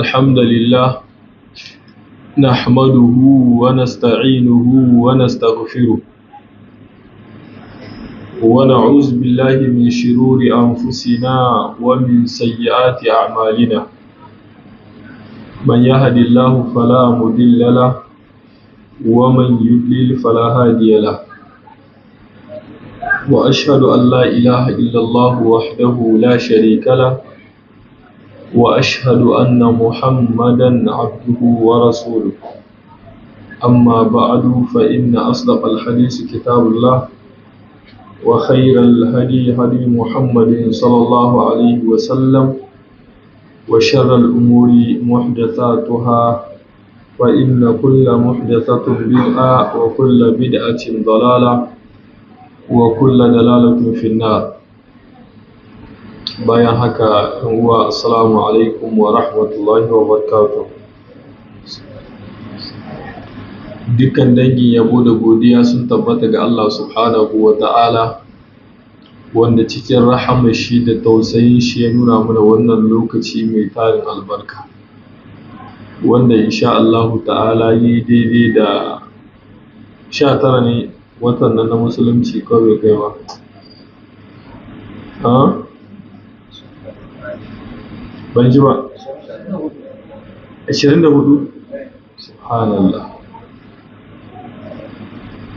الحمد لله نحمده ونستعينه ونستغفره ونعوذ بالله من شرور أنفسنا ومن سيئات أعمالنا من يهد الله فلا مضل له ومن يضلل فلا هادي له وأشهد أن لا إله إلا الله وحده لا شريك له وأشهد أن محمدًا عبده ورسوله أما بعد فإن أصدق الحديث كتاب الله وخير الهدي هدي محمد صلى الله عليه وسلم وشر الأمور محدثاتها وإن كل محدثة بدعة وكل بدعة ضلالة وكل ضلالة في النار. Bayan haka uwa assalamu alaikum wa rahmatullahi wa barakatuh. Dukkan dangin yabo da godiya sun tabbata ga Allah subhanahu wa ta'ala wanda cikin rahamar shi da tausayin shi ya nuna mana wannan lokaci mai tarin albarka wanda insha Allah ta'ala yi daidai da 19 ne watan nan na musulunci kawai kai ba ban ji ba 24 subhanallah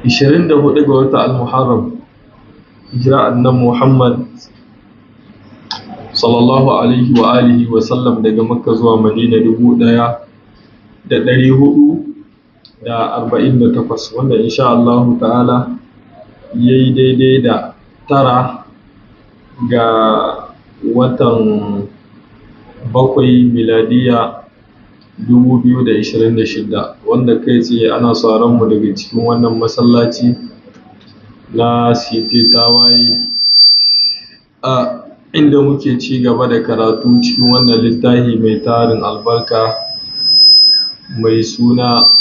24 ga wata al-muharram hijira annabi Muhammad sallallahu alaihi wa alihi wa sallam daga Makka zuwa Madina 1448 wanda insha Allah ta'ala yayi daidai da 9 ga watan 7 miladiya 2026 wanda kai tsaye ana sauran mu daga cikin wannan masallaci na City Tawaye inda muke ci gaba da karatu cikin wannan littafi mai tarin albarka mai suna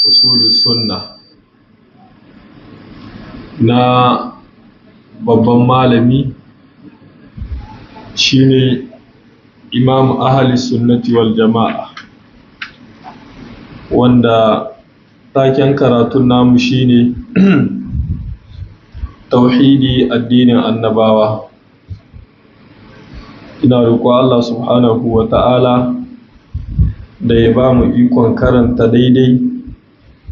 Usulus Sunnah na babban malami shine Imam Ahli Sunnati wal Jama'a wanda taken karatun namu shine tauhidi addinin annabawa. Ina roƙo Allah subhanahu wa ta'ala da ya ba mu ikon karanta daidai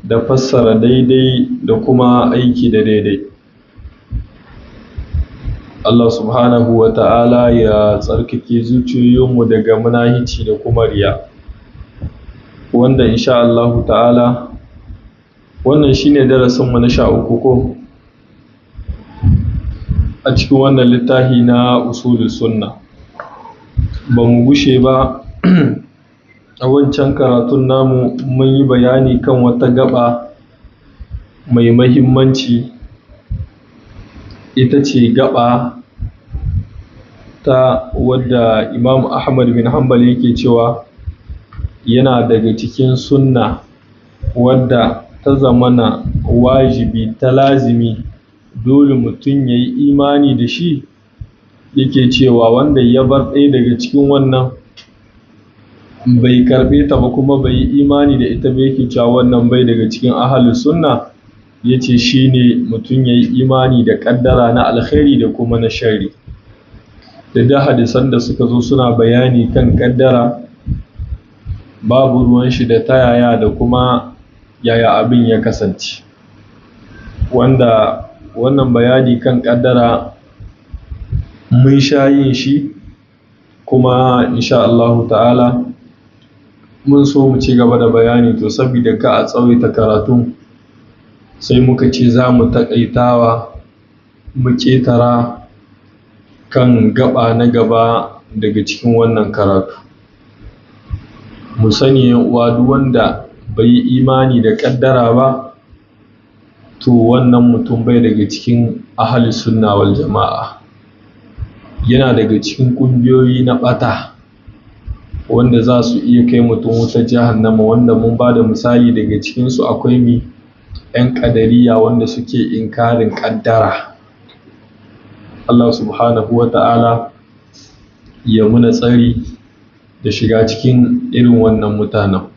da fassara daidai da kuma aiki da daidai. Allah subhanahu wa ta'ala ya tsarkake zuciyoyinmu daga munahici da kuma riya wanda insha Allah ta'ala wannan shine darasinmu na 13 ko a cikin wannan littafi na Usulus Sunnah. Ba mu gushe ba a wancan karatun namu mun yi bayani kan wata gaba mai mahimmanci, ita ce gaba ta wadda Imam Ahmad bin Hanbal yake cewa yana daga cikin sunna wadda ta zamana wajibi ta lazimi dole mutum ya yi imani da shi, yake cewa wanda ya bar ɗaya daga cikin wannan bai karɓe ta ba kuma bai yi imani da ita ba, yake cewa wannan bai daga cikin ahlus sunna. Yace shine mutum ya yi imani da ƙaddara na alkhairi da kuma na sharri. Da hadisan da suka zo suna bayani kan ƙaddara babu ruwan shi da ta yaya da kuma yaya abin ya kasance, wanda wannan bayani kan ƙaddara mun sha yin shi kuma insha Allah ta'ala mun so mu ci gaba da bayani, to saboda ka a tsawaita karatun sai muka ce za mu taƙaitawa mu ƙetara kan gaba na gaba daga cikin wannan karatu. Mu sani yan uwa, duk wanda bai yi imani da ƙaddara ba to wannan mutum bai daga cikin ahlus sunna wal jama'a, yana daga cikin ƙungiyoyi na ɓata wanda za su iya kai mutum wutar jahannama, wanda mun ba da misali daga cikinsu akwai 'yan ƙadariya wanda suke inkarin ƙaddara. Allah subhanahu wa ta'ala ya muna tsari da shiga cikin irin wannan mutanen.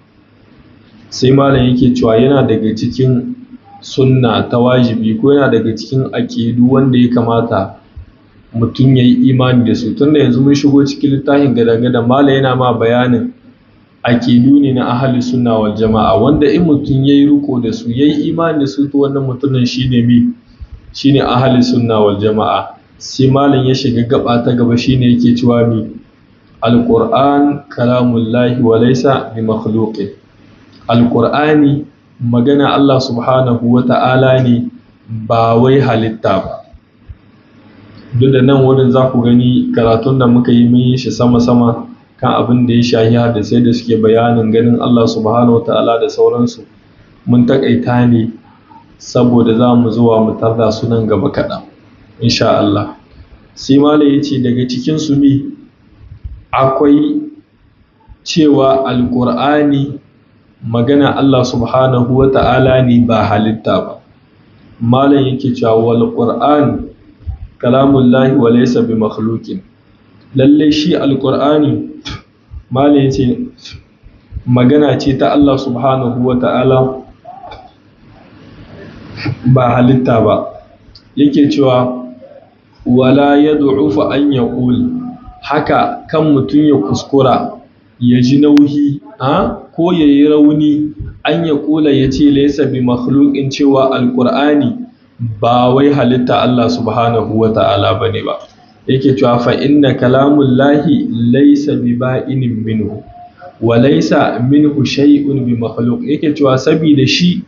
Sai malam yake cewa yana daga cikin sunna ta wajibi ko yana daga cikin aƙidu wanda ya kamata mutum ya yi imani da su. Tunda yanzu mun shigo cikin littafin gadan-gadan, malam yana ma bayanin aƙidu ne na ahli sunna wal jama'a, wanda in mutum ya yi riko da su, ya yi imani da su, to wannan mutumin shine ahli sunna wal jama'a. Sai malam ya shiga gaba ta gaba, shine yake cewa alqur'an kalamullahi wa laysa bi makhluqin. Alqur'ani magana Allah subhanahu wa ta'ala ne, ba wai halitta ba. Duk da nan wurin za ku gani karatun da muka yi mun yi shi sama-sama kan abin da ya shahi hadisai da suke bayanin ganin Allah subhanahu wa ta'ala da sauransu, mun takaita ne saboda za mu zuwa mu tarda su nan gaba kaɗan insha Allah. Sai malam ya ce daga cikin su akwai cewa alqur'ani magana Allah subhanahu wa ta'ala ne, ba halitta ba. Malam yake cewa wal qur'an kalamullahi wa laysa bi makhluqin. Lalle shi alqur'ani, malam yace magana ce ta Allah subhanahu wa ta'ala, ba halitta ba. Yake cewa wala yad'ufu an yaqul, haka kan mutum ya kuskura ya ji nauyi ko ya yi rauni an ya kula ya ce laisa bi makhluqin, cewa alqur'ani ba wai halitta Allah subhanahu wa ta'ala bane ba. Yake cewa fa inna kalamullahi laisa bi ba'inin minhu wa laisa minhu shay'un bi makhluq. Yake cewa saboda shi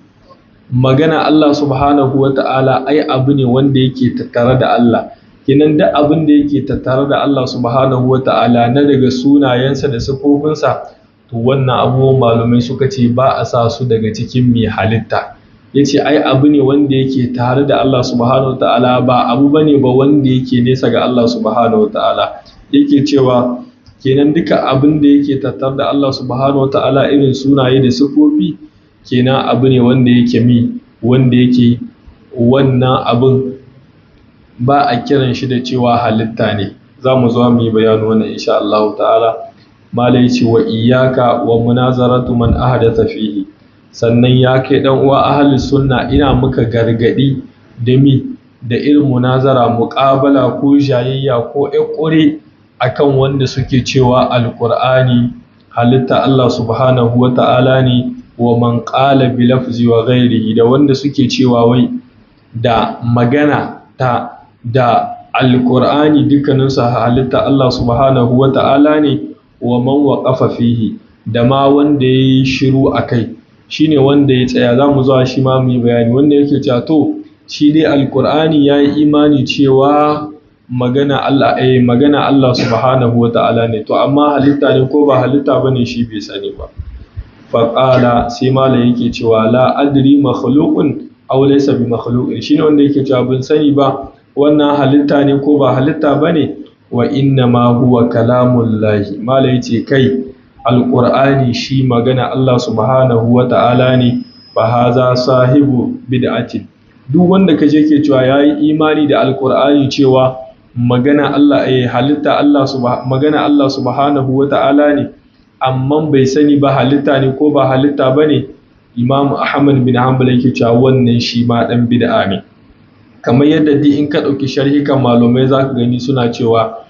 magana Allah subhanahu wa ta'ala ai abu ne wanda yake tattare da Allah. Kenan duk abin da yake tattare da Allah subhanahu wa ta'ala na daga sunayensa da sifofinsa, to wannan abubuwan malamai suka ce ba a sa su daga cikin mai halitta. Ya ce ai abu ne wanda yake tare da Allah subhanahu wa ta'ala, ba abu bane ba wanda yake nesa ga Allah subhanahu wa ta'ala. Yake cewa kenan duka abin da yake tattare da Allah subhanahu wa ta'ala, irin sunaye da sifofi, kenan abu ne wanda yake wanda yake wannan abin ba a kiran shi da cewa halitta ne. Za mu zo mu yi bayani wannan insha Allah ta'ala. Malai ce wa iyyaka wa munazaratu man ahdatha fihi. Sannan ya kai dan uwa ahli sunna, ina muka gargadi da irin munazara, muqabala ko jayayya ko ƙure akan wanda suke cewa alqur'ani halitta Allah subhanahu wa ta'ala ne, wa man qala bi lafzi wa ghairihi, da wanda suke cewa wai da magana da alqur'ani dukkaninsu halitta Allah subhanahu wa ta'ala ne, wa man waqafa fihi, da ma wanda yayi shiru akai, shine wanda ya tsaya. Za mu zuwa shi ma mu yi bayani. Wanda yake cewa to shi dai alqur'ani yayi imani cewa magana Allah subhanahu wa ta'ala ne, to amma halitta ne ko ba halitta bane shi bai sani ba. Faƙala, sai malam yake cewa la adri makhluqun aw laysa bi makhluqin. Shine wanda yake cewa bin sani ba wannan halitta ne ko ba halitta bane. Wa inna ma huwa kalamullahi. Malam yace kai alqur'ani shi magana Allah subhanahu wa ta'ala ne. Fa haza sahibu bid'atin. Duk wanda kaje ke cewa yayi imani da alqur'ani cewa magana Allah halitta Allah magana Allah subhanahu wa ta'ala ne, amma bai sani ba halitta ne ko ba halitta bane, Imam Ahmad bin Hanbal yake cewa wannan shi ma dan bid'a ne. Kamar yadda in ka ɗauki sharhikan malumai za ka gani suna cewa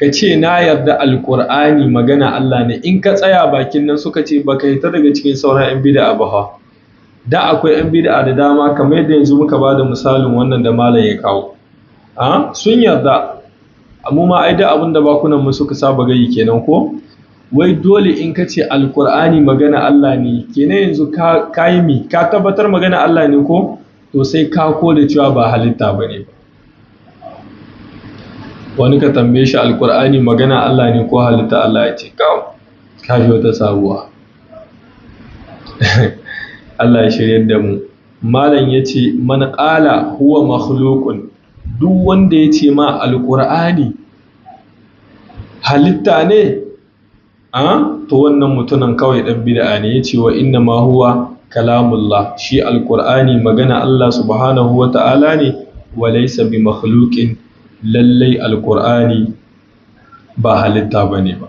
ka ce na yarda alƙur'ani magana Allah ne, in ka tsaya bakin nan suka ce baka hita daga cikin sauran 'yan bid'a ba. Da akwai 'yan bid'a da dama, kamar yadda yanzu muka ba da misalin wannan da malam ya kawo, sun yarda, amma ma ai da abin da bakunan mu suka saba gayi kenan ko, wai dole in ka ce alƙur'ani magana Allah ne, kenan yanzu ka tabbatar magana Allah ne ko, to sai ka koda cewa ba halitta ba ne. Wani ka tambaye shi alkur'ani magana Allah ne ko halitta Allah, ya ce ka ji wata sabuwa. Allah ya shirya da mu. Malam ya ce man qala huwa makhluqun, duk wanda ya ce ma alkur'ani halitta ne, to wannan mutumin kawai dan bid'a ne. Ya ce wa inna ma huwa kalamullah, shi alqur'ani magana Allah subhanahu wa ta'ala ne, wa laysa bi makhluqin, lallai alqur'ani ba halitta bane ba.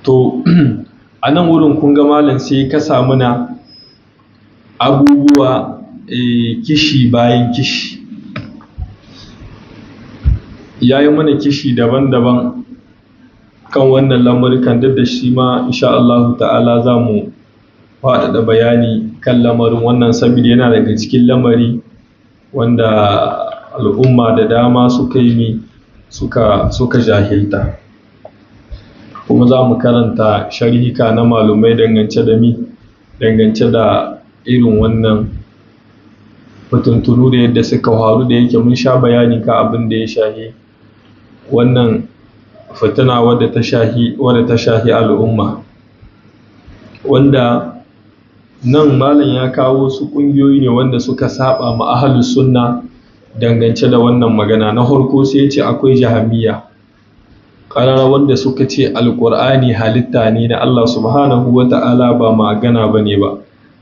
To a nan wurin kun ga malam sai ka samu na abubuwa kishi bayan kishi, ya yi mana kishi daban-daban kan wannan lamurikan, duk da shi ma insha Allah ta'ala za mu faɗaɗa bayani kan lamarin wannan, saboda yana daga cikin lamari wanda al'umma da dama suka jahilta. Kuma za mu karanta sharhika na malumai dangance da irin wannan fitintunu da yadda suka faru, da yake mun sha bayani ka abin da ya shahi wannan fitina wadda ta shahi al'umma, wanda nan malam ya kawo su ƙungiyoyi ne wanda suka saba ma ahlus sunna dangance da wannan magana. Na farko sai ya ce akwai jahamiyya ƙarara, wanda suka ce alƙur'ani halitta ne na Allah subhanahu wa ta'ala, ba magana bane ba.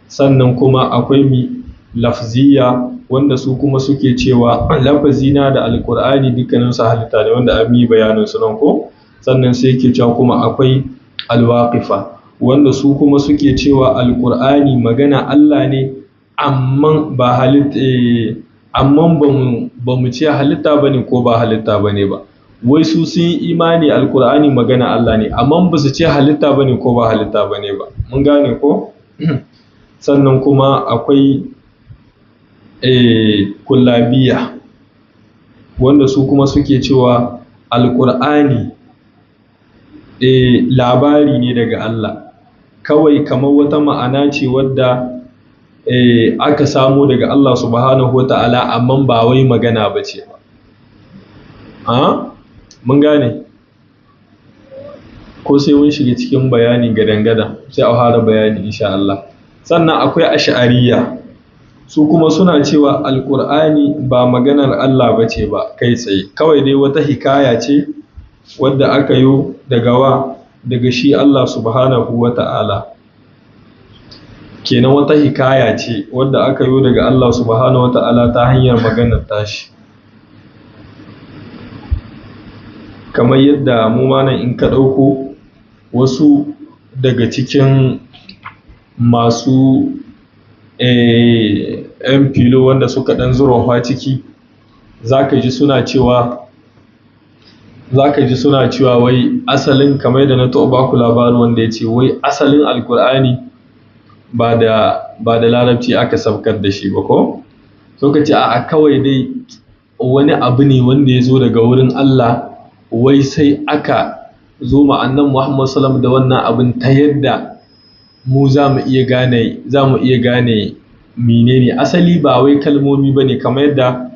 Sannan kuma akwai lafziya, wanda su kuma suke cewa lafazina da alƙur'ani dukkaninsu halitta ne, wanda an yi bayanin su nan ko. Sannan sai ke cewa kuma akwai alwaqifa, wanda su kuma suke cewa alƙur'ani magana Allah ne, amma ba mu ce halitta bane ko ba halitta bane ba. Wai su sun yi imani alƙur'ani magana Allah ne, amma ba su ce halitta bane ko ba halitta bane ba. Mun gane ko? Sannan kuma akwai kullabiya, wanda su kuma suke cewa alƙur'ani labari ne daga Allah, kawai kamar wata ma'ana ce wadda aka samo daga Allah subhanahu wa ta'ala, amma ba wai magana ba ce ba. Mun gane ko sai mun shiga cikin bayani gadan-gadan sai a fara bayani insha Allah. Sannan akwai ash'ariyya, su kuma suna cewa alƙur'ani ba maganar Allah ba ce ba kai tsaye, kawai dai wata hikaya ce wadda aka yi daga shi Allah subhanahu wa ta'ala. Kenan wata hikaya ce wadda aka yi daga Allah subhanahu wa ta'ala ta hanyar maganar tashi, kamar yadda mu ma nan in ka ɗauko wasu daga cikin masu ‘yan filo wanda suka ɗan zurfa ciki, za ka ji suna cewa wai asalin, kamar da na taɓa baku labarin wanda ya ce wai asalin alƙur'ani ba da larabci aka saukar da shi ba ko? So ka ce a kawai dai wani abu ne wanda ya zo daga wurin Allah, wai sai aka zo ma annabi Muhammad sallallahu alaihi wasallam da wannan abin ta yadda mu za mu iya gane menene asali, ba wai kalmomi bane, kamar yadda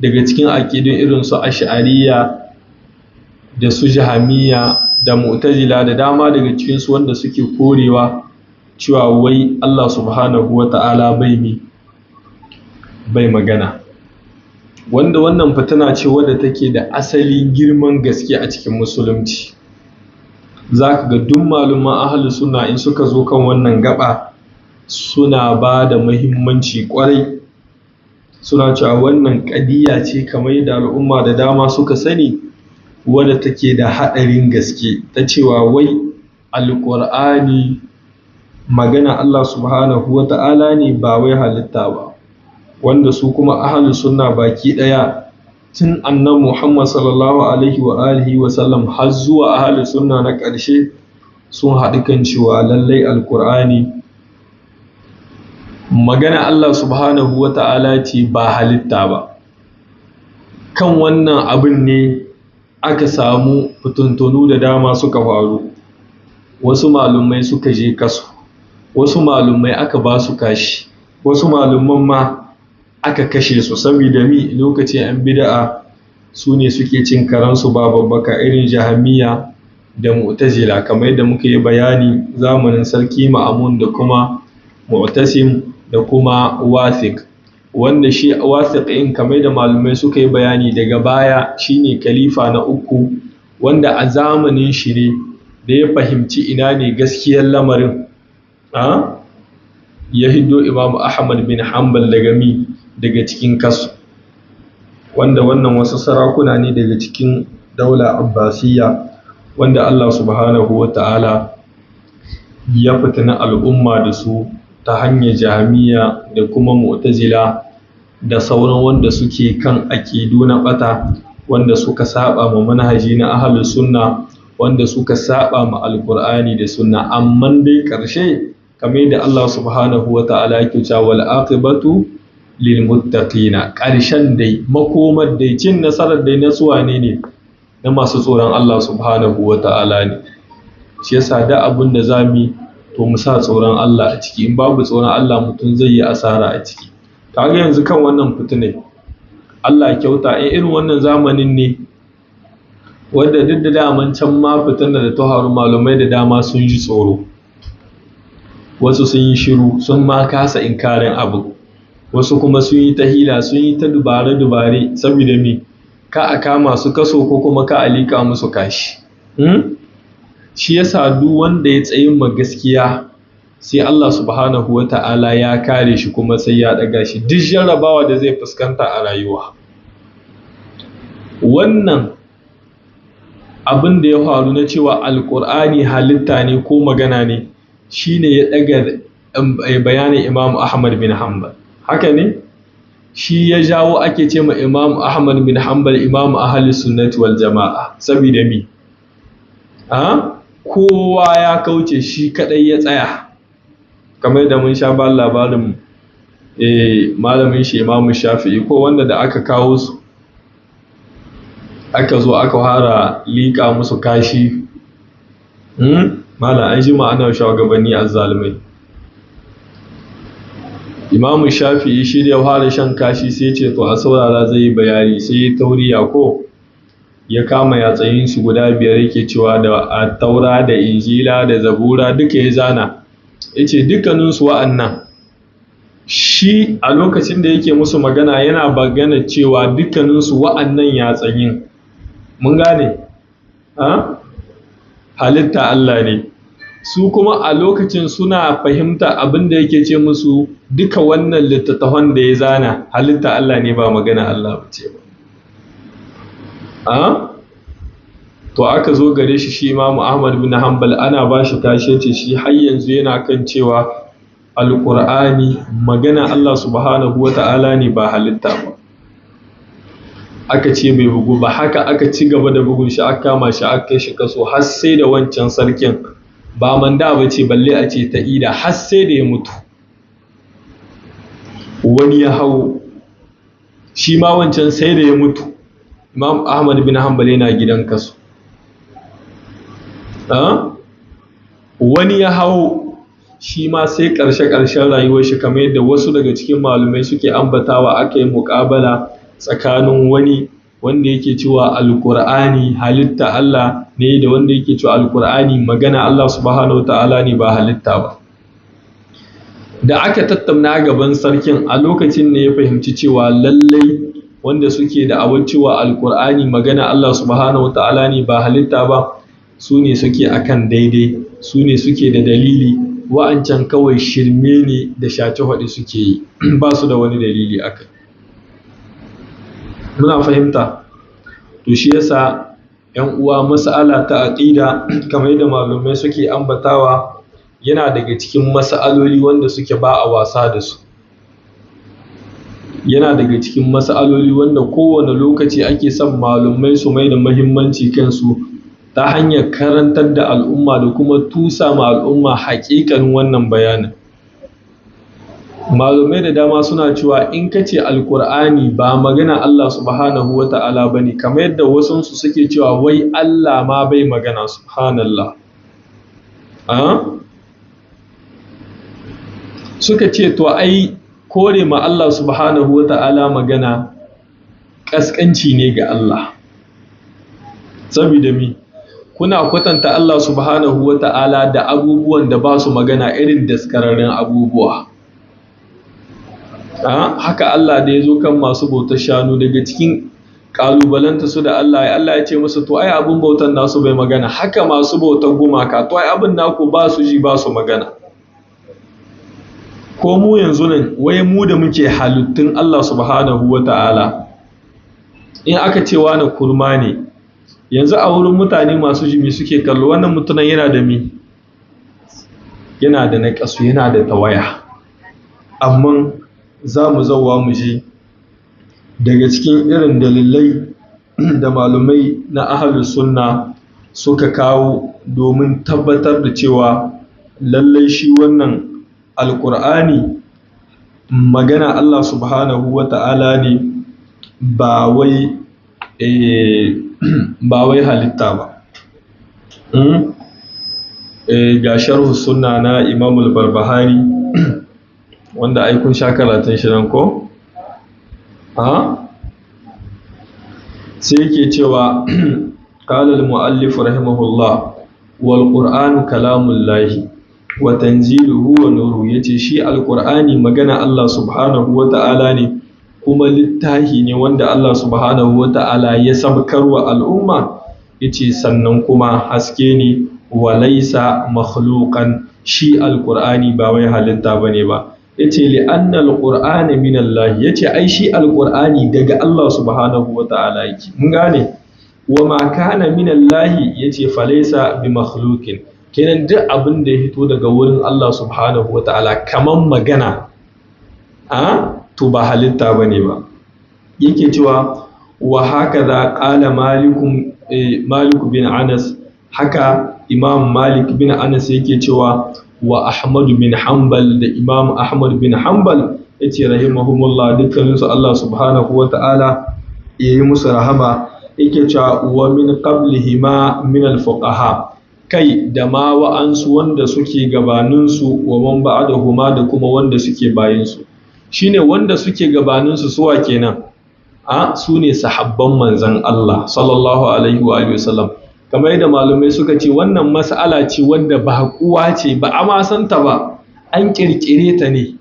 daga cikin aqidun irin su ash'ariyya da su jahamiyya da mu'tazila da dama daga cikin su wanda suke korewa cewa wai Allah subhanahu wata'ala bai magana, wanda wannan fitina ce wadda take da asali girman gaske a cikin musulunci. Za ka ga duk malaman ahlus sunna in suka zo kan wannan gaba suna ba da muhimmanci kwarai, suna cewa wannan ƙadiyya ce kamar yadda al'umma da dama suka sani, wadda take da haɗarin gaske, ta cewa wai alƙur'ani magana Allah subhanahu wa ta'ala ne, ba wai halitta ba. Wanda su kuma ahlus sunna baki ɗaya, tun annabi Muhammad sallallahu alaihi wa alihi wa sallam har zuwa ahlus sunna na ƙarshe, sun haɗu kan cewa lallai alƙur'ani magana Allah subhanahu wa ta'ala ce, ba halitta ba. Kan wannan abin ne aka samu fituntunu da dama suka faru, wasu malumai suka je kasu, wasu malumai aka ba su kashi, wasu malumman ma aka kashe su, saboda lokacin yan bid'a su ne suke cin karansu ba babbaka, irin jahamiyya da mu'tazila, kamar yadda muka yi bayani zamanin sarki Ma'mun da kuma Mu'tasim da kuma Wathiq, wanda shi Wathiq in kamar da malumai suka yi bayani daga baya shine khalifa na uku, wanda a zamanin shi ne da ya fahimci ina ne gaskiyar lamarin, ya hiddo Imam Ahmad bin Hanbal daga cikin kasu, wanda wannan wasu sarakuna ne daga cikin daula Abbasiyya wanda Allah subhanahu wa ta'ala ya fitina al'umma da su ta hanyar jahmiya da kuma mu'tazila da sauran wanda suke kan aƙidu na ɓata, wanda suka saba ma manhaji na ahlus sunna, wanda suka saba ma alqur'ani da sunna. Amma dai ƙarshe kamar da Allah subhanahu wa ta'ala yake cewa wal aqibatu lil muttaqina, ƙarshen dai makomar dai cin nasarar dai na suwa ne na masu tsoron Allah subhanahu wa ta'ala ne. Shi yasa da abin da zamu to mu sa tsoron Allah a ciki, in babu tsoron Allah mutum zai yi asara a ciki. Kaga yanzu kan wannan fitinai Allah kyauta in irin wannan zamanin ne wanda duk da daman can ma fitinar da ta haru malumai da dama sun ji tsoro, wasu sun yi shiru sun ma kasa inkarin abu, wasu kuma sun yi ta hila sun yi ta dubare saboda me ka a kama su kaso ko kuma ka a liƙa musu kashi. Shi yasa duk wanda ya tsayin ma gaskiya sai Allah subhanahu wa ta'ala ya kare shi kuma sai ya ɗaga shi duk jarrabawa da zai fuskanta a rayuwa. Wannan abin da ya faru na cewa alƙur'ani halitta ne ko magana ne shine ya ɗaga bayanin Imam Ahmad bin Hanbal. Haka ne? Shi ya jawo ake ce ma Imam Ahmad bin Hanbal Imam Ahlus Sunnati wal Jama'a. Saboda me? Kowa ya kauce shi kadai ya tsaya. Kamar da mun sha ba labarin malamin shi Imam Shafi'i ko wanda da aka kawo su aka zo aka fara liƙa musu kashi. Malam an jima ana shugabanni azzalumai. Imam Shafi'i shi da ya fara shan kashi sai ce to a saurara zai yi bayani, sai ya tauriya ko ya kama yatsayin su guda 5 yake cewa da Taura da Injila da Zabura duka ya zana. Yace dukkanin su wa'annan shi a lokacin da yake musu magana yana bagana cewa dukkanin su wa'annan yatsayin mun gane halitta Allah ne. Su kuma a lokacin suna fahimta abin da yake ce musu duka wannan littattafan da ya zana halitta Allah ne ba magana Allah ba ce ba. To aka zo gare shi Imam Ahmad bin Hanbal ana ba shi tashi ce shi har yanzu yana kan cewa alƙur'ani magana Allah subhanahu wa ta'ala ne ba halitta ba. Aka ce bai bugu ba, haka aka ci gaba da bugun shi, aka kama shi aka kai shi kaso har sai da wancan sarkin ba manda ba ce balle a ce ta ida, har sai da ya mutu. Wani ya hau shi ma wancan sai da ya mutu. Imam Ahmad bin Hanbal yana gidan kaso. Wani ya hau shi ma sai ƙarshen rayuwar shi kamar yadda wasu daga cikin malumai suke ambatawa aka yi muƙabala tsakanin wani wanda yake cewa alƙur'ani halitta Allah ne da wanda yake cewa alƙur'ani magana Allah subhanahu wata'ala ne ba halitta ba. Da aka tattauna gaban sarkin a lokacin ne ya fahimci cewa lallai wanda suke da awar cewa alƙur'ani magana Allah subhanahu wata'ala ne ba halitta ba su ne suke akan daidai, su ne suke da dalili, wa'ancan kawai shirme ne da shaci haɗe suke yi ba su da wani dalili akai. Muna fahimta? To shi yasa ‘yan uwa mas'ala ta aqida kamar yadda malumai suke ambatawa yana daga cikin mas'aloli wanda suke ba a wasa da su. Yana daga cikin mas'aloli wanda kowane lokaci ake son malumai su mai da muhimmanci kansu ta hanyar karantar da al'umma da kuma tusa ma al'umma haƙiƙanin wannan bayanin. Malumai da dama suna cewa in ka ce alƙur'ani ba magana Allah subhanahu wa ta'ala ba ne, kamar yadda wasunsu suke cewa wai Allah ma bai magana, subhanallah. Suka ce to ai kore ma Allah subhanahu wa ta'ala magana ƙasƙanci ne ga Allah. Saboda mi kuna kwatanta Allah subhanahu wa ta'ala da abubuwan da ba su magana irin daskararren abubuwa. Haka Allah da ya zo kan masu bautar shanu daga cikin ƙalubalanta su da Allah ya ce musu to ai abin bautar nasu bai magana, haka masu bautar gumaka to ai abin naku ba su ji ba su magana. Ko mu yanzu nan wai mu da muke halittun Allah subhanahu wa ta'ala in aka ce wani kurma ne yanzu a wurin mutane masu jimi suke kallo wannan mutumin yana da mi, yana da naƙasu, yana da tawaya. Amma za mu zauwa mu je daga cikin irin dalilai da malumai na ahlus sunna suka kawo domin tabbatar da cewa lallai shi wannan alƙur'ani magana Allah subhanahu wa ta'ala ne, ba wai halitta ba. Ga sharhu sunna na Imam al-Barbahari wanda ai kun sha karatun shi nan ko? Sai yake cewa qala al-mu'allif rahimahullah wal qur'anu kalamullahi wa tanziluhu wa nuru. Yace shi al-Qur'ani magana Allah subhanahu wa ta'ala ne kuma littahi ne wanda Allah subhanahu wa ta'ala ya sabkarwa al'umma. Yace sannan kuma haske ne wa laysa makhluqan, shi al-Qur'ani ba wai halitta bane ba. Yace li anna al-Qur'ana min Allah, yace ai shi al-Qur'ani daga Allah subhanahu wa ta'ala yake. Mun gane? Wa ma kana min Allah yace fa laysa bi makhluqin. Kenan duk abin da ya fito daga wurin Allah subhanahu wa ta'ala kaman magana to ba halitta bane ba. Yake cewa wa hakaza qala Malik bin Anas, haka Imam Malik bin Anas yake cewa wa Ahmad bin Hanbal da Imam Ahmad bin Hanbal yace rahimahumullah, dukkaninsu Allah subhanahu wa ta'ala yayi musu rahama. Yake cewa wa min qablihima min al-fuqaha, kai da ma wa'ansu wanda suke gabaninsu, wa man ba'dahuma da kuma wanda suke bayansu. Shine wanda suke gabaninsu suwa kenan? Su ne sahabban manzon Allah sallallahu alaihi wa sallam. Kamar yadda malumai suka ce wannan mas'ala ce wanda ba kuwa ce, ba a ma santa ba, an kirkire ta ne.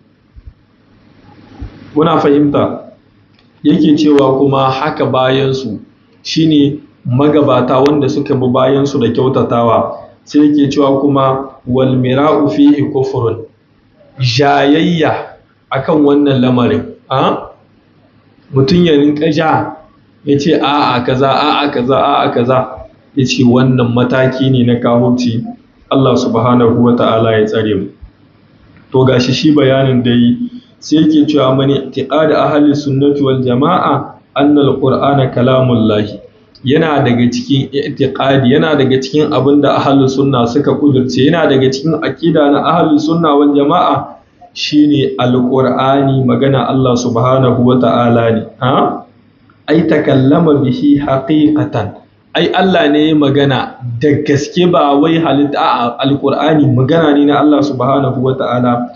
Muna fahimta? Yake cewa kuma haka bayansu shine magabata wanda suka bi bayansu da kyautatawa. Sai yake cewa kuma wal mira'u fihi kufrun, jayayya akan wannan lamarin, mutum ya rinka ja ya ce a'a kaza a'a kaza a'a kaza, ya ce wannan mataki ne na kahurci. Allah subhanahu wa ta'ala ya tsare mu. To gashi shi bayanin da yi sai yake cewa mani i'tiqad ahli sunnati wal jama'a anna al-qur'ana kalamullahi, yana daga cikin i'tiqadi, yana daga cikin abin da ahli sunna suka kudurce, yana daga cikin aqida na ahli sunna wal jama'a shine al-qur'ani magana Allah subhanahu wa ta'ala ne. Ai takallama bihi haqiqatan, ai Allah ne ya magana da gaske ba wai halitta. Al-Qur'ani magana ne na Allah subhanahu wa ta'ala.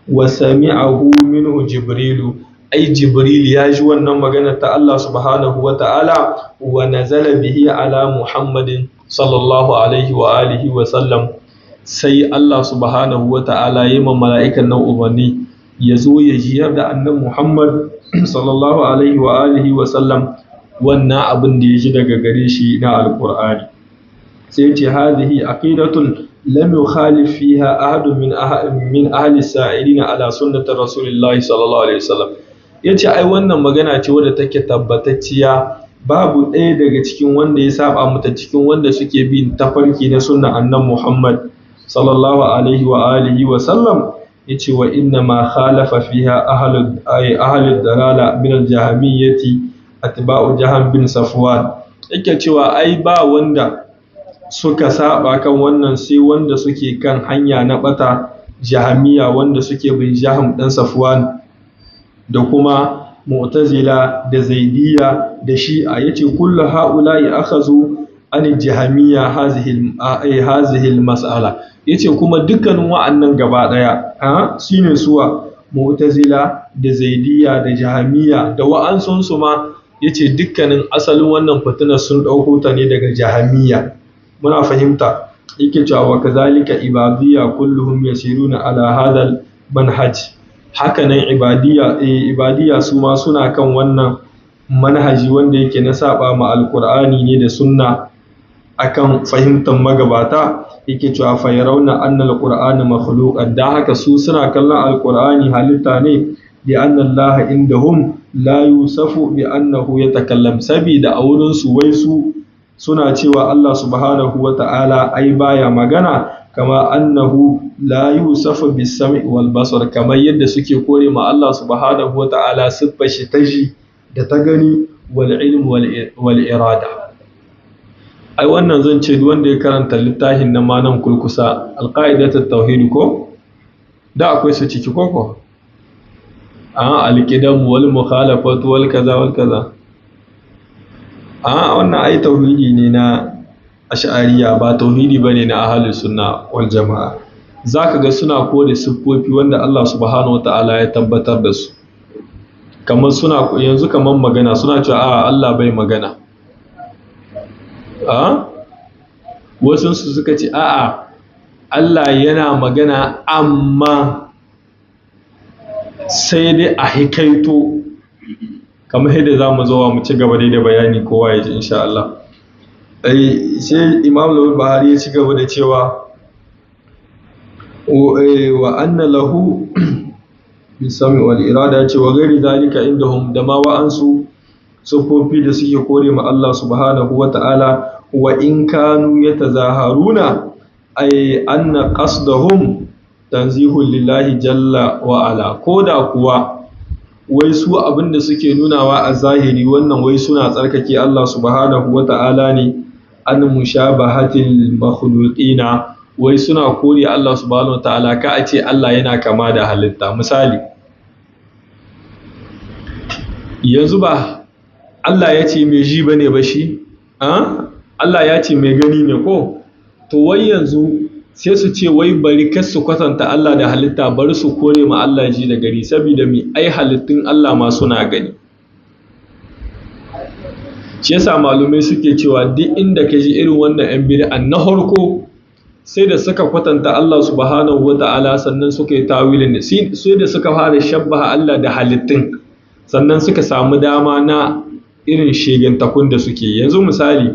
Wa sami'ahu minhu Jibrilu, ai Jibril ya ji wannan magana ta Allah subhanahu wa ta'ala. Wa nazala bihi ala Muhammadin sallallahu alaihi wa alihi wa sallam, sai Allah subhanahu wa ta'ala ya yi mala'ikan nan umarni ya zo ya jiyar da annan Muhammad sallallahu alaihi wa alihi wa sallam wannan abin da ya ji daga gare shi na alƙur'ani. Sai ce hadhihi aqidatun lam yukhalif fiha ahadun min ahli sa'irina ala sunnati rasulillahi sallallahu alaihi wasallam. Yace ai wannan magana ce wadda take tabbatacciya, babu ɗaya daga cikin wanda ya saba mata cikin wanda suke bin tafarki na sunnan annan Muhammad sallallahu alaihi wa alihi wa sallam. Yace wa inna ma khalafa fiha ahlud dalala min al-jahmiyyati atba'u Jahm bin Safwan. Yake cewa ai ba wanda suka saba kan wannan sai wanda suke kan hanya na bata, jahmiya wanda suke bin Jahm dan Safwan, da kuma mu'tazila da zaidiyya da shi'a. Yace kullu haula'i akhazu an jahmiya hazihi al-mas'ala. Yace kuma dukkanin wa'annan gaba daya shine suwa mu'tazila da zaidiyya da jahmiya da wa'ansun su ma, yace dukkanin asalin wannan fitinar sun dauko ta ne daga jahmiya. Muna fahimta? Yake cewa wa kazalika ibadiyya kulluhum yasiruna ala hadal manhaj. Hakanan ibadiyya su ma suna kan wannan manhaji wanda yake na saba ma alqur'ani ne da sunna akan fahimtar magabata. Yake cewa fa yarawna anna alqur'ana makhluqan, da haka su suna kallon alqur'ani halitta ne, bi anna Allah indahum la yusafu bi annahu yatakallam, sabida a wurin su wai su suna cewa Allah subhanahu wa ta'ala ai baya magana, kama annahu la yusafu bis sam'i wal basar, kamar yadda suke kore ma Allah subhanahu wa ta'ala siffar shi ta ji da ta gani, wal ilm wal irada. Ai wannan zan ce duk wanda ya karanta littafin na manan kulkusa alqaidatut tauhid ko da akwai su ciki koko alqidam wal mukhalafat wal kaza wal kaza. Wannan ai tauhidi ne na ash'ariya, ba tauhidi bane na ahlus sunna wal jamaa. Zaka ga suna kore siffofi wanda Allah subhanahu wataala ya tabbatar da su, kamar suna yanzu kamar magana suna cewa Allah bai magana. Wasu su suka ce Allah yana magana amma sai dai a hikaito, kamar yadda za mu zo mu ci gaba da bayani kowa ya ji insha Allah. Sai Imam al-Bahari ya ci gaba da cewa wa anna lahu bisami wal irada, ce wa gari zalika indahum, da ma wa'ansu sufofi da suke kore ma Allah subhanahu wa ta'ala, wa in kanu yatazaharuna ay anna qasdahum tanzihul lillahi jalla wa ala, koda kuwa wai su abinda suke nunawa a zahiri wannan wai suna tsarkake Allah subhanahu wa ta'ala ne an mushabahatil makhluqina, wai suna kore Allah subhanahu wa ta'ala ka a ce Allah yana kama da halitta. Misali yanzu ba Allah ya ce mai ji bane ba shi, Allah ya ce mai gani ne ko, to wai yanzu sai su ce wai bari kar su kwatanta Allah da halitta, bari su kore ma Allah ji da gani, saboda mi ai halittun Allah ma suna gani. Shi yasa malumai suke cewa duk inda ka ji irin wannan yan bid'a na harko sai da suka kwatanta Allah subhanahu wata'ala sannan suka yi tawilin, sai da suka fara shabbaha Allah da halittun sannan suka samu dama na irin shegantakun da suke. Yanzu misali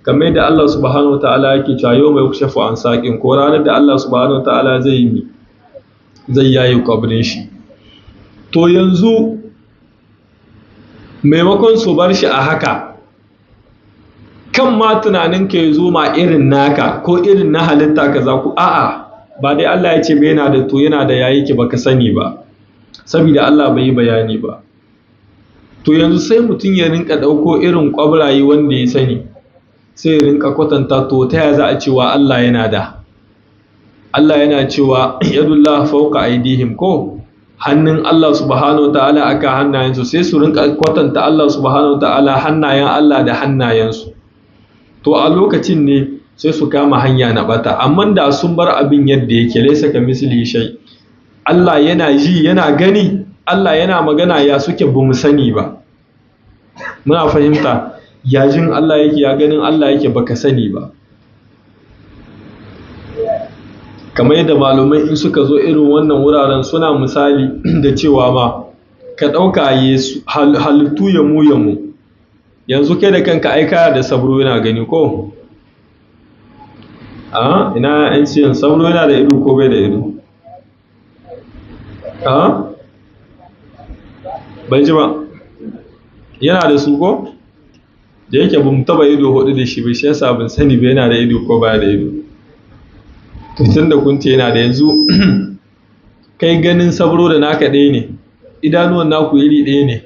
kamar da Allah subhanahu wataala yake cewa yau mai kushafu an saƙin, ko ranar da Allah subhanahu wataala zai yayi kabrin shi. To yanzu maimakon su bar shi a haka, kan ma tunanin ka zo ma irin naka ko irin na halitta kaza ku ba dai Allah ya ce ba yana da to yana da yayi ki baka sani ba, saboda Allah bai yi bayani ba. To yanzu sai mutum ya rinka ɗauko irin ƙwabraye wanda ya sani sai ya rinka kwatanta, to ta yaya za a cewa Allah yana da? Allah yana cewa yadullah fawqa aydihim ko, hannun Allah subhanahu wataala aka hannayensu, sai su rinka kwatanta Allah subhanahu wataala hannayen Allah da hannayensu. To a lokacin ne sai su kama hanya na bata, amma da sun bar abin yadda yake, laysa kamislihi shay, Allah yana ji yana gani, Allah yana magana, ya suke bamu sani ba. Muna fahimta, ya jin Allah yake, ya ganin Allah yake, baka sani ba. Kamar yadda malumai in suka zo irin wannan wuraren suna misali da cewa ma ka ɗauka Yesu halittu yamu yanzu kai da kanka aika da sabro yana gani ko? Ina yan siyan sabro yana da ido ko bai da ido? Ban ji ba, yana da su ko? Da yake bamu taba ido hudu da shi ba, shi yasa ban sani ba yana da ido ko ba da ido. To tun da kun ce yana da, yanzu kai ganin sabro da naka ɗaya ne, idanuwan naku iri ɗaya ne,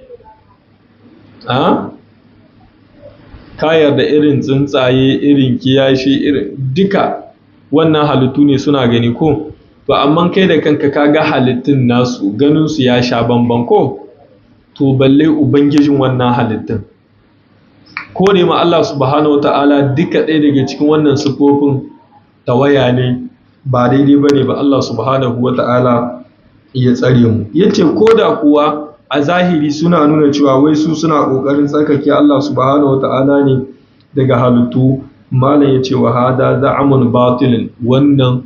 ka yarda irin tsuntsaye, irin kiyashi, irin duka wannan halittu ne suna gani ko? To amma kai da kanka ka ga halittun nasu ganin su ya sha bamban ko? To balle ubangijin wannan halittun. Ko ne ma Allah subhanahu wataala duka ɗaya daga cikin wannan sifofin tawaya ne, ba daidai bane ba. Allah subhanahu wataala ya tsare mu. Yace koda kuwa a zahiri suna nuna cewa wai su suna kokarin tsarkake Allah subhanahu wataala ne daga halittu, malam yace wa hada za'amun batilin, wannan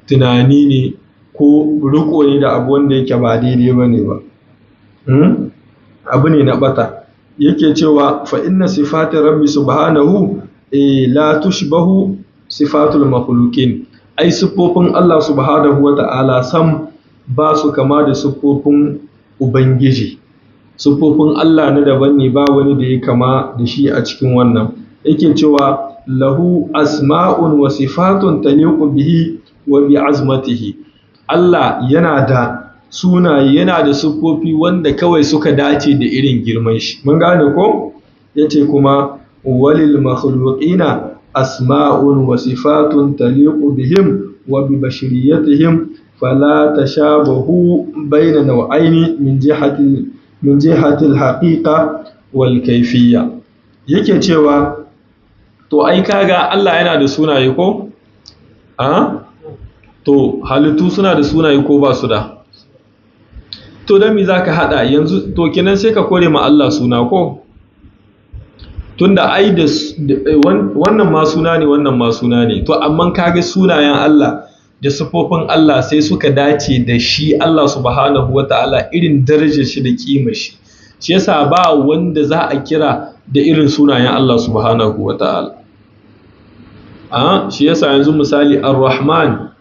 tunani ne ko riko ne da abu wanda yake ba daidai bane ba, abu ne na bata. Yake cewa fa inna sifati rabbi subhanahu la tushbahu sifatul makhluqin, ai siffofin Allah subhanahu wata'ala sam ba su kama da siffofin ubangiji. Siffofin Allah na daban ne, ba wani da ya kama da shi a cikin wannan. yake cewa lahu asma'un wa sifatun taliqu bihi wa bi azmatihi. Allah yana da sunaye, yana da siffofi wanda kawai suka dace da irin girman shi. Mun gane ko? Yace kuma walil makhluqina asma'un wa sifatun taliqu bihim wa bi bashariyatihim fala tashabahu bayna naw'aini min jihati al-haqiqa wal kayfiyya. Yake cewa to ai kaga Allah yana da sunaye ko? To halittu suna da sunaye ko ba su da? To dan me zaka hada yanzu? To kenan sai ka kore ma Allah suna ko? Tunda ai da wannan ma suna ne, wannan ma suna ne. To amma kaga sunayen Allah da sifofin Allah sai suka dace da shi Allah subhanahu wata'ala, irin darajar shi da kimar shi. Shi yasa ba wanda za a kira da irin sunayen Allah subhanahu wata'ala. Shi yasa yanzu misali Ar-Rahman,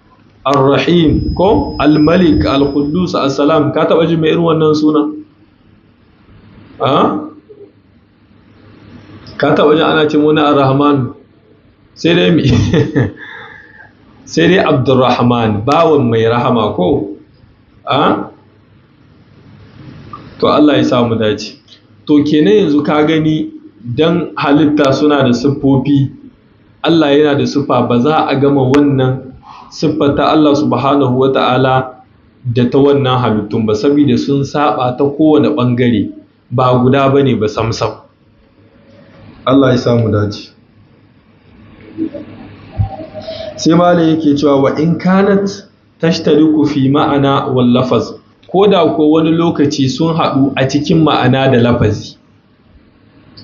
Ar-Rahim ko Al-Malik, Al-Quddus, As-Salam, ka taba ji mai irin wannan suna? Ka taba ji ana ce wani Ar-Rahman? Sai dai mi sai dai Abdurrahman, bawan mai rahama ko? To Allah ya samu dace. To kenan yanzu ka gani dan halitta suna da siffofi, Allah yana da siffa, ba za a gama wannan siffar ta Allah subhanahu wata'ala da ta wannan halittun ba, saboda sun saba ta kowane bangare, ba guda bane ba samsam. Allah ya samu dace. Sai malai yake cewa wa in kanat tashtariku fi ma'ana wal lafaz, ko da ko wani lokaci sun haɗu a cikin ma'ana da lafazi.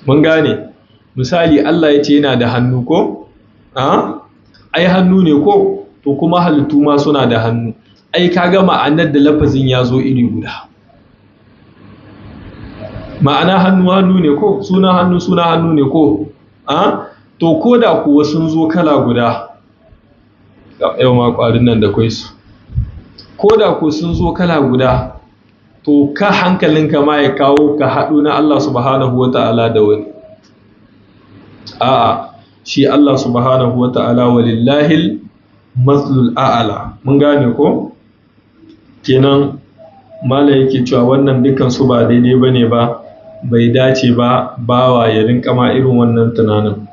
Mun gane misali Allah ya ce yana da hannu ko? Ai hannu ne ko? To kuma halittu ma suna da hannu. Ai kaga ma'anar da lafazin ya zo iri guda. Ma'ana hannu ne ko? Suna hannu ne ko? To ko da kuwa sun zo kala guda, yau ma ƙwarin nan da kwai su, ko da ku sun zo kala guda, to ka hankalinka ma ya kawo ka haɗu na Allah subhanahu wata'ala da wani. Shi Allah subhanahu wata'ala walillahil maslul a'ala. Mun gane ko? Kenan mala yake cewa wannan dukan su ba daidai bane ba, bai dace ba bawa ya rinka ma irin wannan tunanin.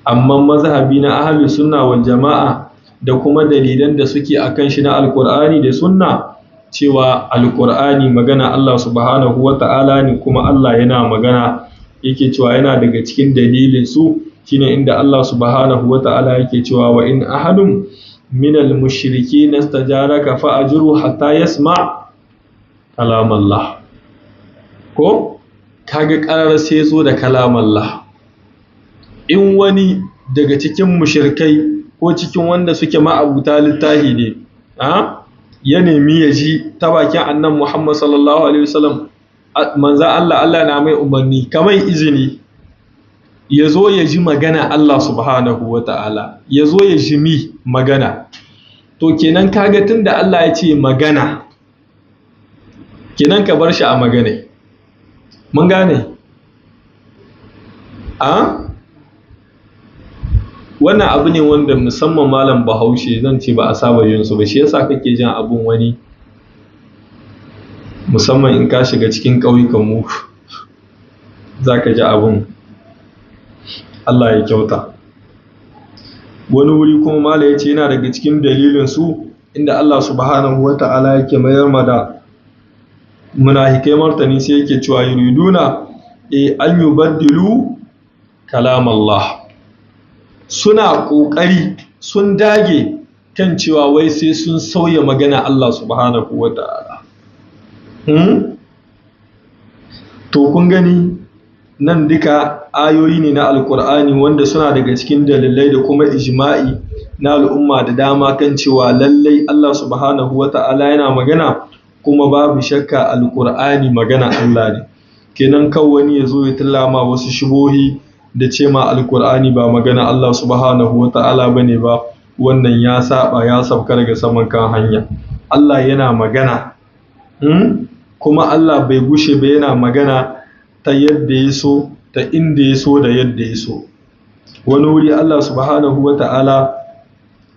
Amma mazhabi na ahlus sunna wal jama'a da kuma dalilan da suke akan shi na alqur'ani da sunna, cewa alqur'ani magana Allah subhanahu wata'ala ne, kuma Allah yana magana. Yake cewa yana daga cikin dalilin su shine inda Allah subhanahu wata'ala yake cewa wa in ahadun minal mushrikeen istajaraka fa'ajruhu hatta yasma' kalam Allah. Ko kaga karar sai zo da kalam Allah. In wani daga cikin mushrikai ko cikin wanda suke ma'abuta littahi ne ya nemi ya ji ta bakin annan Muhammad sallallahu alaihi wasallam, manzo Allah na mai umarni kamar izini ya zo ya ji magana Allah subhanahu wata'ala, ya zo ya ji mi magana. To kenan kaga tunda Allah ya ce magana, kenan ka bar shi a magana. Mun gane? Wannan abu ne wanda musamman malam Bahaushe zan ce ba a saba yin su ba, shi yasa kake jin abun wani, musamman in ka shiga cikin ƙauyukan mu zaka ji abun. Allah ya kyauta. Wani wuri kuma malam yace yana daga cikin dalilin su inda Allah subhanahu wata'ala yake mayar da munafikai martani, sai yake cewa yuriduna an yubaddilu kalam Allah. Suna ƙoƙari, sun dage kan cewa wai sai sun sauya magana Allah subhanahu wata'ala. To kun gani nan duka ayoyi ne na alkur'ani wanda suna daga cikin dalilai da kuma ijma'i na al'umma da dama kan cewa lallai Allah subhanahu wata'ala yana magana, kuma babu shakka alkur'ani magana Allah ne. Kenan kawai wani ya zo ya tallama wasu shubuhi da ce ma alkur'ani ba magana Allah subhanahu wata'ala bane ba, wannan ya saba, ya sauka daga saman kan hanya. Allah yana magana, kuma Allah bai gushe ba yana magana ta yadda ya so, ta inda ya so, da yadda ya so. wani wuri Allah subhanahu wa ta'ala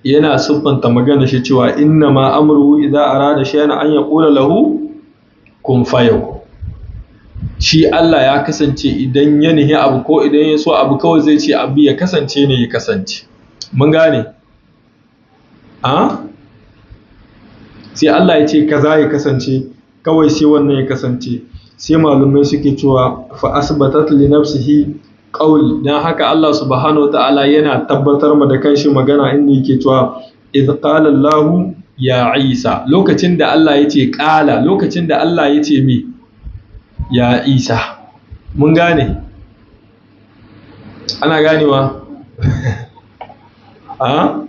yana siffanta magana shi cewa inna ma amruhu idza arada shay'an an yaqula lahu kun fayakun. Shi Allah ya kasance idan ya nihi abu ko idan ya so abu kawai zai ce abu ya kasance ne ya kasance. Mun gane? Sai Allah ya ce kaza ya kasance kawai sai wannan ya kasance. Sai malumai suke cewa fa asbatat li nafsihi qawl, dan haka Allah subhanahu wataala yana tabbatar ma da kanshi magana inda yake cewa idh qala Allah ya Isa, lokacin da Allah ya ce qala, lokacin da Allah ya ce me ya Isa. Mun gane? Ana ganewa? an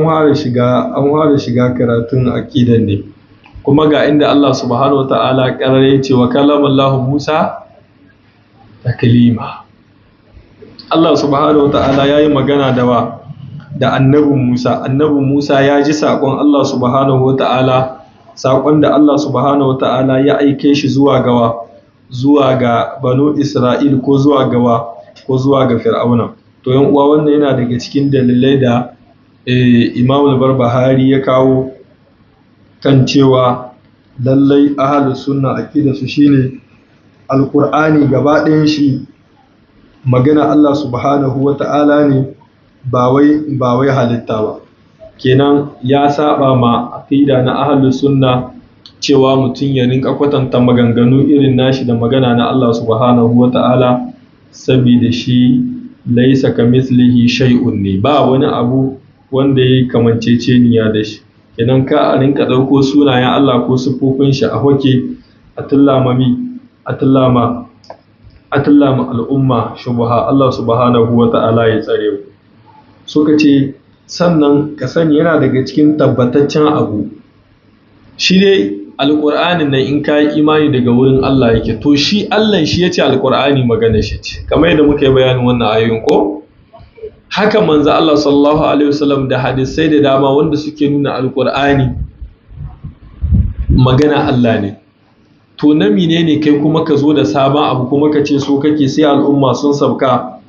fara shiga karatun aqidan ne, kuma ga inda Allah subhanahu wataala karare ce wa kallama Allah Musa taklima. Allah subhanahu wataala yayi magana da annabin Musa ya ji sakon Allah subhanahu wataala, sakon da Allah subhanahu wataala ya aike shi zuwa ga banu Isra'il ko zuwa ga Fir'auna. To yan uwa, wannan yana daga cikin dalilai da Imam al-Barbahari ya kawo kan cewa lallai ahlus sunna aqidarsu shine alqur'ani gaba ɗayan shi magana Allah subhanahu wata'ala ne, ba wai halitta ba. Kenan ya saba ma aqida na ahlus sunna cewa mutum ya rinka kwatanta maganganu irin nashi da magana na Allah subhanahu wata'ala, saboda shi laisa kamithlihi shay'un ne, ba wani abu wanda yayi kamanceceniya da shi. Kenan ka a rinka ɗauko sunayen Allah ko siffofin shi a hoke a tullama al'umma shubha. Allah subhanahu wata'ala ya tsare mu. Suka ce sannan ka sani yana daga cikin tabbataccen abu shi dai alƙur'anin nan in ka yi imani daga wurin Allah yake, to shi Allah shi ya ce alƙur'ani magana shi ce, kamar yadda muka yi bayanin wannan ayoyin ko? Haka manzo Allah sallallahu alaihi wasallam da hadisai da dama wanda suke nuna alƙur'ani magana Allah ne. To na menene kai kuma ka zo da sabon abu kuma ka ce so kake sai al'umma sun sabka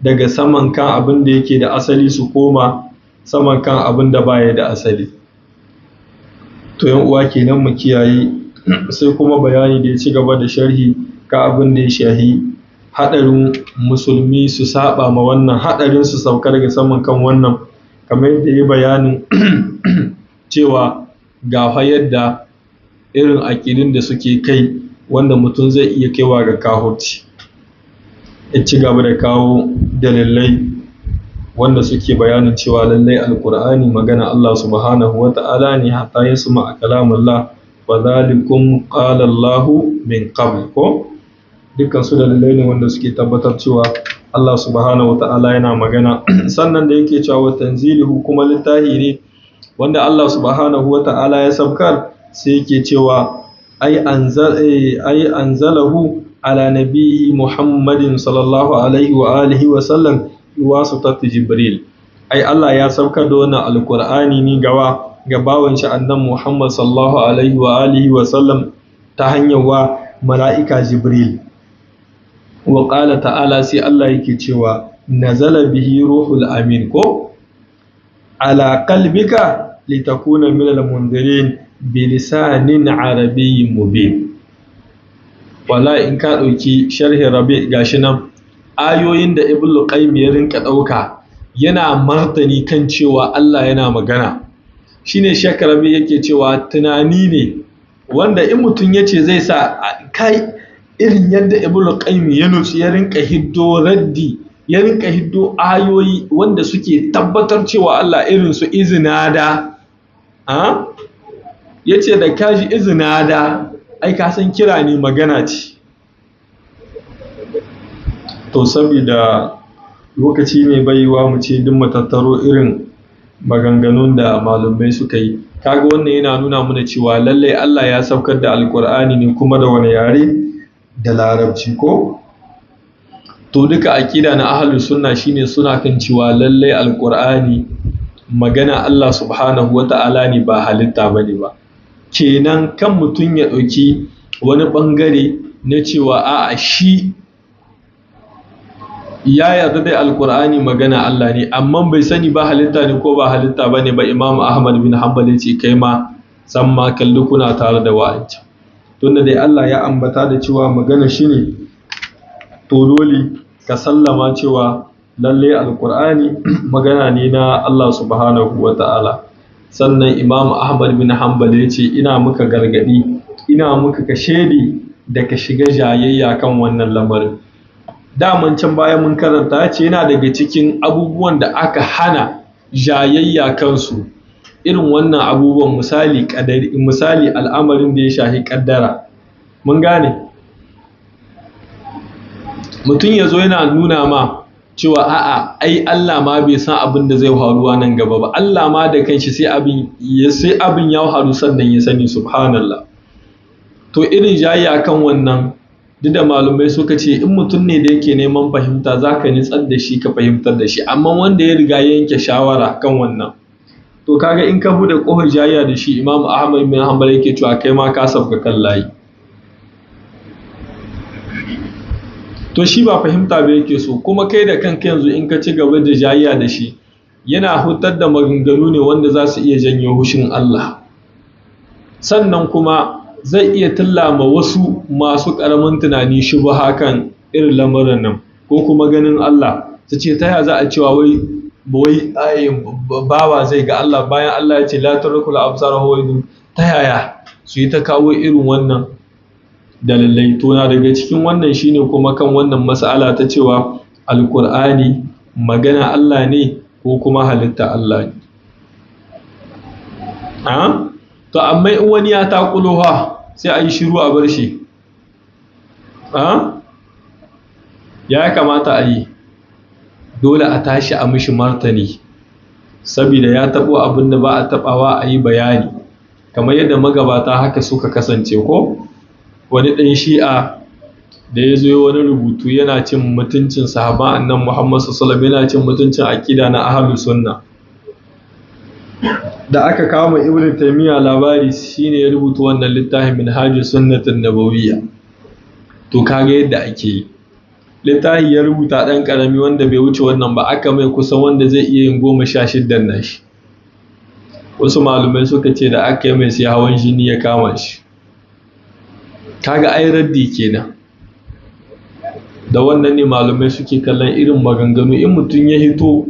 daga saman kan abin da yake da asali su koma saman kan abin da baya da asali? To yan uwa, kenan mu kiyaye. Sai kuma bayani da ya ci gaba da sharhi ka abin da ya shahi hadarin musulmi su saba ma wannan, hadarin su sauka daga saman kan wannan, kamar yadda ya bayanin cewa ga yadda irin aƙidun da suke kai wanda mutum zai iya kaiwa ga kahurci. Ya ci gaba da kawo dalilai wanda suke bayanin cewa lallai alkur'ani magana Allah subhanahu wata'ala ne, hatta yasma kalamullah wa zalikum qala Allahu min qabl ko? Dukkan su dalilai ne wanda suke tabbatar cewa Allah subhanahu wata'ala yana magana. Sannan da yake cewa tanziluhu kuma littahi ne wanda Allah subhanahu wata'ala ya sabkar, sai yake cewa ai anzalahu ala nabiyyi Muhammadin sallallahu alaihi wa alihi wa sallam wasitatu Jibril. Ai Allah ya saukar da wannan alqur'ani ne ga bawan shi annabi Muhammad sallallahu alaihi wa alihi wa sallam ta hanyar wa mala'ika Jibril. Wa qala ta'ala, sai Allah yake cewa nazala bihi ruhul amin ko ala qalbika litakuna minal mundirin bilisanin arabiyyin mubin. Wala in ka ɗauki sharhin rabi gashi nan, ayoyin da Ibn Qayyim ya rinka ɗauka yana martani kan cewa Allah yana magana. Shine Sheikh Rabi yake cewa tunani ne wanda in mutum ya ce zai sa kai irin yadda Ibn Qayyim ya nutsu ya rinka hiddo raddi, ya rinka hiddo ayoyi wanda suke tabbatar cewa Allah irin su izinada. Ya ce da kaji izinada ai ka san kira ne, magana ce. To saboda lokaci ne baiwa mu ce duk matattaro irin maganganun da malumai suka yi. Kaga wannan yana nuna mana cewa lallai Allah ya saukar da alkur'ani ne kuma da wani yare? Da larabci ko? To duka akida na ahlus sunna shine suna kan cewa lallai alkur'ani magana Allah subhanahu wata'ala ne, ba halitta bane ba. Kenan kan mutum ya ɗauki wani ɓangare na cewa a'a shi ya yarda da alkur'ani magana Allah ne, amma bai sani ba halitta ne ko ba halitta ba ne ba. Imam Ahmad bin Hanbal ya ce kai ma san ma kalli kuna tare da wa'ancan, tunda dai Allah ya ambata da cewa magana shi ne, to dole ka sallama cewa lalle alkur'ani magana ne na Allah subhanahu wa ta'ala. Sannan Imam Ahmad bin Hanbal ya ce ina muka gargadi, ina muka kashedi da ka shiga jayayya kan wannan lamarin. Daman can baya mun karanta ce yana daga cikin abubuwan da aka hana jayayya kansu irin wannan abubuwan, misali al'amarin da ya shahi kaddara. Mun gane mutum ya zo yana nuna ma cewa a'a ai Allah ma bai san abin da zai faruwa nan gaba ba, Allah ma da kanshi sai abin ya faru sannan ya sani. Subhanallah. To irin jayayya kan wannan, duk da malumai suka ce in mutum ne da yake neman fahimta za ka nitsar da shi ka fahimtar da shi, amma wanda ya riga ya yanke shawara kan wannan, to kaga in ka bude ƙofar jayayya da shi, Imam Ahmad bin Hanbal yake cewa kai ma ka sabka kan layi. To shi ba fahimta ba yake so, kuma kai da kanka yanzu in ka ci gaba da jayayya da shi, yana hutar da maganganu ne wanda za su iya janyo hushin Allah, sannan kuma zai iya tallama wasu masu ƙaramin tunani shubha kan irin lamarin nan, ko kuma ganin Allah su ce ta yaya za a cewa wai bawa zai ga Allah bayan Allah ya ce la tarkul absar huwa, ta yaya su yi ta kawo irin wannan dalilai. To na daga cikin wannan shine kuma kan wannan mas'ala ta cewa alkur'ani magana Allah ne ko kuma halitta Allah ne. To amma in wani ya takulo sai a yi shiru a bar shi, ya kamata a yi, dole a tashi a mishi martani, saboda ya taɓo abin da ba a taɓawa, a yi bayani kamar yadda magabata haka suka kasance. Ko wani ɗan shi'a da ya zo wani rubutu yana cin mutuncin sahaban annan Muhammad sallallahu alaihi wasallam, yana cin mutuncin aqida na ahlus sunna. Da aka kama Ibn Taymiyyah labari, shine ya rubuta wannan littafin Minhajus Sunnatin Nabawiyya. To kaga yadda ake yi, littafi ya rubuta dan karami wanda bai wuce wannan ba, aka mai kusan wanda zai iya yin 16 nashi. Wasu malumai suka ce da aka yi mai sai hawan jini ya kama shi. Kaga ai raddi kenan. Da wannan ne malumai suke kallon irin maganganu, in mutum ya hito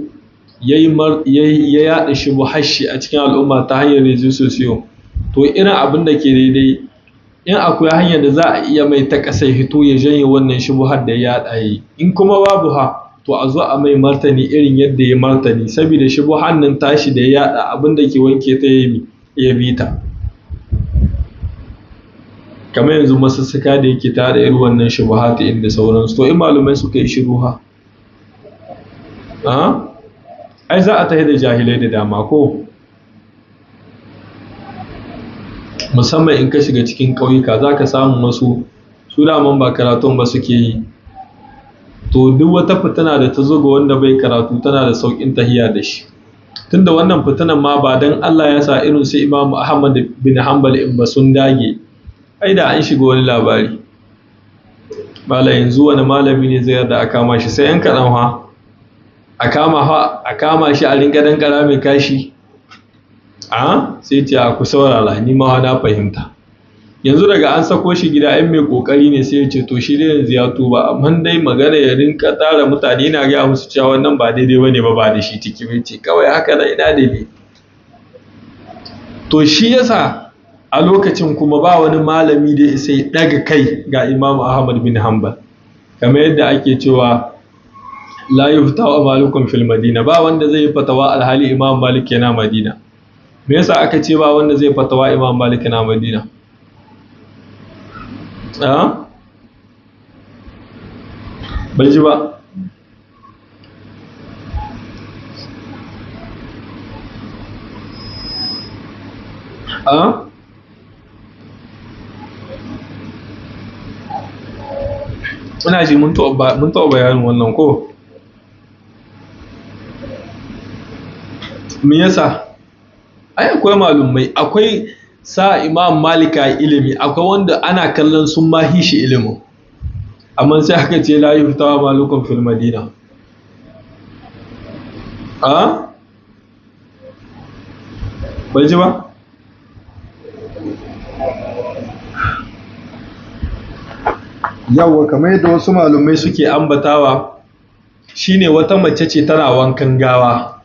ya yaɗa shubuhashi a cikin al'umma ta hanyar rezo sosiyo, to irin abin da ke daidai, in akwai hanyar da za a iya mai ta ƙasa hito ya janye wannan shubuhar da ya yaɗa yi, in kuma babu to a zo a mai martani irin yadda ya martani, saboda shubuhan nan tashi da ya yaɗa abin da ke wanke ta ya bi ta. Kamar yanzu masussuka da yake tare irin wannan shubuhati inda sauransu, to in malumai suka yi shiru ai za a tahi da jahilai da dama ko, musamman in ka shiga cikin ƙauyuka za ka samu wasu su daman ba karatun ba suke yi, to duk wata fitina da ta zo ga wanda bai karatu tana da sauƙin tahiya da shi. Tunda wannan fitinan ma ba don Allah ya sa irin su Imam Ahmad bin Hanbal in ba sun dage, ai da an shiga wani labari. Bala yanzu wani malami ne zai yarda a kama shi, sai yan kaɗan a kama shi a ringa dankara mai kashi, sai ce ku saurara, ni ma na fahimta. Yanzu daga an sako shi gida, yan mai kokari ne sai ya ce to shi dai yanzu ya tuba, amma dai magana ya rinka tara mutane na gaya musu cewa wannan ba daidai bane ba da shi tiki bai ce kawai haka da ina daidai. To shi yasa a lokacin kuma ba wani malami da sai daga kai ga Imam Ahmad bin Hanbal, kamar yadda ake cewa la yuftawa malukum fil madina, ba wanda zai yi fatawa alhali Imam Malik yana Madina. Me yasa aka ce ba wanda zai fatawa Imam Malik yana Madina? Ban ji ba. Ina ji mun taɓa bayanin wannan ko? Me yasa? Ai akwai malumai, akwai sa Imam Malika ilimi, akwai wanda ana kallon sun ma hishi ilimin, amma sai aka ce la yuftawa malukum fil madina. a bai ji ba. Yawwa, kamar yadda wasu malumai suke ambatawa shine wata mace ce tana wankan gawa,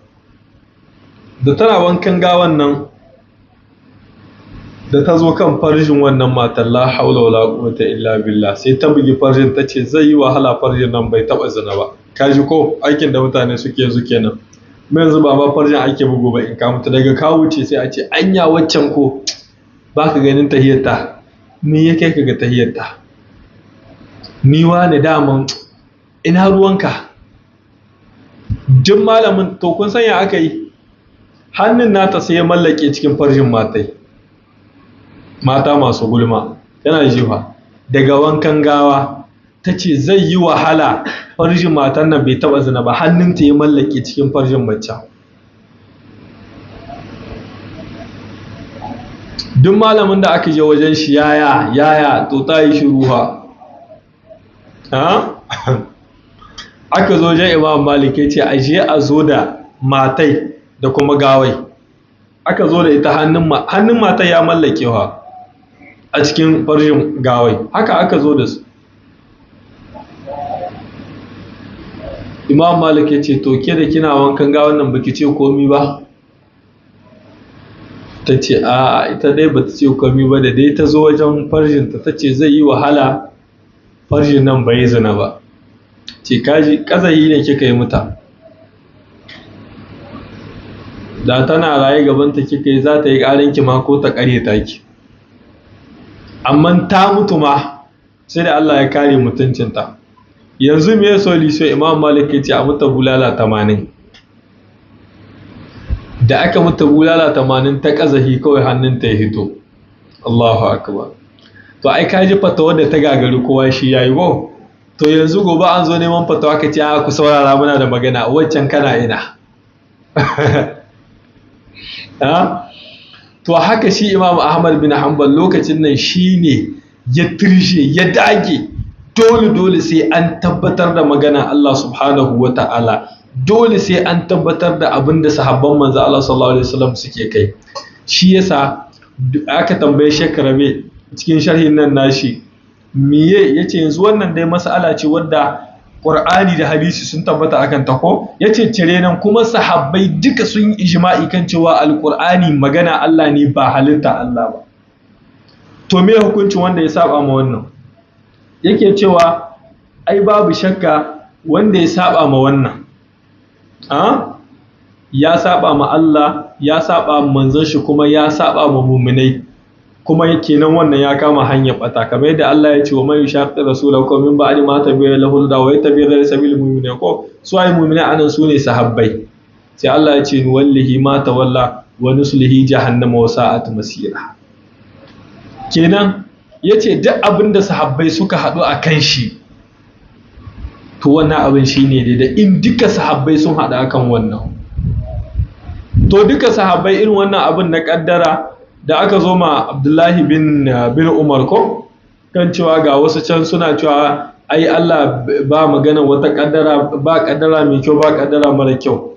da tana wankan gawan nan da ta zo kan farjin wannan matar, la haula wala quwwata illa billah, sai ta bugi farjin ta ce zai yi wahala farjin nan bai taba zina ba. Kaji ko aikin da mutane suke yanzu kenan, mai yanzu ba ma farjin ake bugu ba, in ka mutu daga ka wuce sai a ce anya waccan ko ba ka ganin tahiyyarta, me ya kai ka ga tahiyyarta, ni wane daman ina ruwanka. Duk malamin to kun sanya aka yi, hannun nata sai ya mallake cikin farjin mata masu gulma, yana jifa daga wankan gawa. Ta ce zai yi wahala farjin matan nan bai taba zina ba, hannunta ya mallake cikin farjin mace. Duk malamin da aka je wajen shi yaya to ta yi shiru aka zo wajen Imam Malik ya ce aje a zo da matai da kuma gawai, aka zo da ita hannun matai ya mallake a cikin farjin gawai, haka aka zo da su. Imam Malik ya ce to ke da kina wankan gawan nan baki ce komi ba? Ta ce a ita dai bata ce komi ba, da dai ta zo wajen farjinta ta ce zai yi wahala farjin nan bai zina ba. Ce kaji kazayi ne kika yi muta, da tana raye gabanta kika yi za ta yi ƙarinki ma ko ta ƙaryata ki, amma ta mutu ma sai da Allah ya kare mutuncinta. Yanzu me solution? Imam Malik ya ce a muta bulala 80. Da aka muta bulala 80 ta kazahi kawai hannunta ya hito. Allahu akbar. To ai kaji fatawa da ta gagari kowa shi yayi go. To yanzu gobe an zo neman fatawa ka ce ku saurara muna da magana, waccan kana ina. To haka shi Imam Ahmad bin Hanbal lokacin nan shine ya tirshe ya dage, dole sai an tabbatar da magana Allah subhanahu wa ta'ala, dole sai an tabbatar da abin da sahabban manzo Allah sallallahu alaihi wasallam suke kai. Shi yasa aka tambaye Sheikh Rabi cikin sharhin nan nashi, miye yace yanzu wannan dai mas'ala ce wadda Qur'ani da hadisi sun tabbata akan ta ko, yace cire nan kuma sahabbai duka sun yi ijma'i kan cewa alqur'ani magana Allah ne ba halitta Allah ba. To me hukuncin wanda ya saba ma wannan? Yake cewa ai babu shakka wanda ya saba ma wannan ya saba ma Allah, ya saba ma manzon shi, kuma ya saba ma mu'minai, kuma kenan wannan ya kama hanyar bata, kamar yadda Allah ya ce wa man yushaqi rasulahu min ba'di ma tabayyana lahu al-huda wa yattabi' ghayra sabilil mu'minin, ko su ai mu'minai anan su ne sahabbai. Sai Allah ya ce wallahi ma tawalla wa nuslihi jahannama wa sa'at masira. Kenan yace duk abinda sahabbai suka hadu akan shi to wannan abin shine daidai, in duka sahabbai sun hadu akan wannan. To duka sahabbai irin wannan abin na kaddara da aka zo ma Abdullahi bin Umar ko kan cewa ga wasu can suna cewa ai Allah ba magana wata kaddara, ba kaddara mai kyau ba kaddara mara kyau,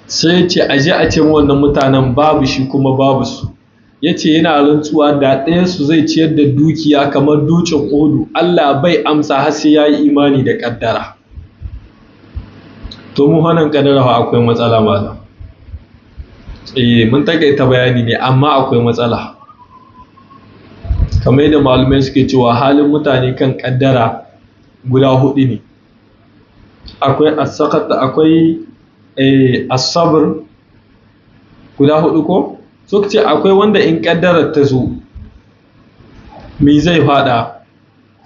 sai ce aje a ce wannan mutanen babu shi kuma babu su. Yace yana rantsuwa da ɗayan su zai ciyar da dukiya kamar dutsen Uhud, Allah bai amsa har sai yayi imani da kaddara. To mu hanan kaddara akwai matsala malam. Mun takaita bayani ne amma akwai matsala, kamar yadda malumai suke cewa halin mutane kan kaddara guda hudu ne. Akwai as-saqat, akwai as-sabr, guda hudu ko suka ce. Akwai wanda in kaddara ta zo me zai fada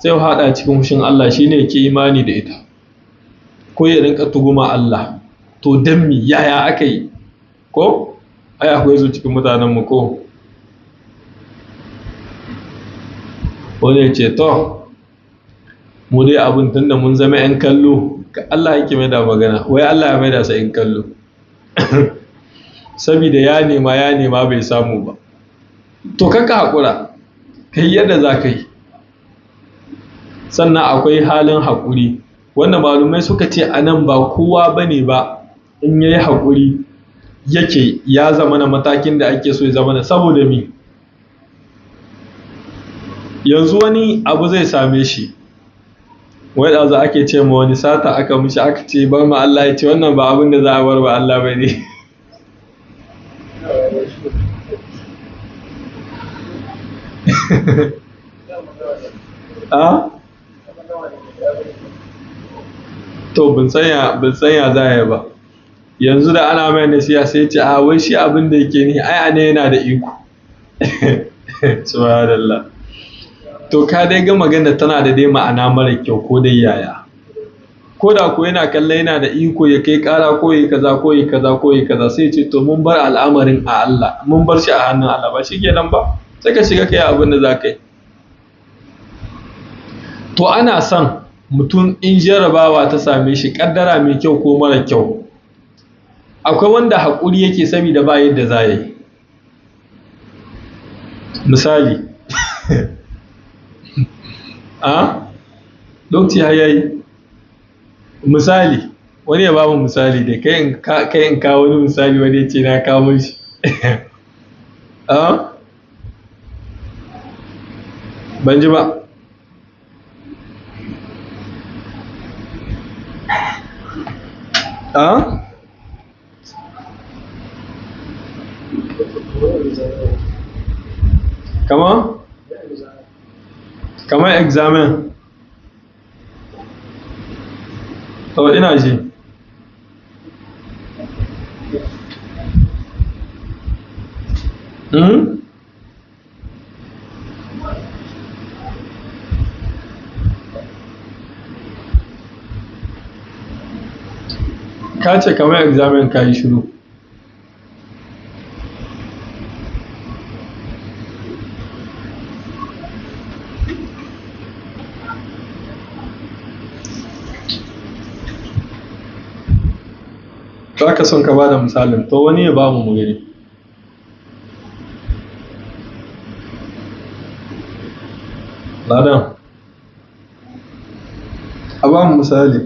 cikin hushin Allah, shine yake imani da ita ko ya rinka tuguma Allah, to dan mi yaya aka yi ko ai akwai su cikin mutanenmu ko. Wani ya ce to mu dai abin tunda mun zama 'yan kallo, Allah yake mai da magana, wai Allah ya mai da sa 'yan kallo. Saboda ya nema bai samu ba, to kaka haƙura kai yadda za ka yi. Sannan akwai halin haƙuri, wanda malumai suka ce anan ba kowa bane ba in yayi haƙuri yake ya zama na matakin da ake so ya zama na, saboda mi yanzu wani abu zai same shi, wai da za ake ce ma wani sata aka mishi aka ce bar ma Allah, ya ce wannan ba abin da za a bar ba Allah ba ne. To bin sanya za ya ba yanzu da ana mai nasiya sai ce a wai shi abin da yake ni ai ana yana da iko. Subhanallah. To ka dai ga magana tana da dai ma'ana mara kyau ko dai yaya, ko da ko yana kallon yana da iko ya kai kara ko yi kaza ko yi kaza ko yi kaza, sai ce to mun bar al'amarin a Allah, mun bar shi a hannun Allah, ba shi kenan ba, sai ka shiga kai abin da za ka yi. To ana son mutum in jarabawa ta same shi, kaddara mai kyau ko mara kyau, akwai wanda haƙuri yake saboda ba yadda za yi. Misali lokaci hayayi, misali wani ya ba mu misali da kai in kawo wani misali, wani ya ce na kawo shi. Ban ji ba. Kamar examen. To ina ji. Ka ce kamar examen ka yi shiru. Za ka son ka ba da misalin, to wani ya ba mu gani. Ladan, a ba mu misali.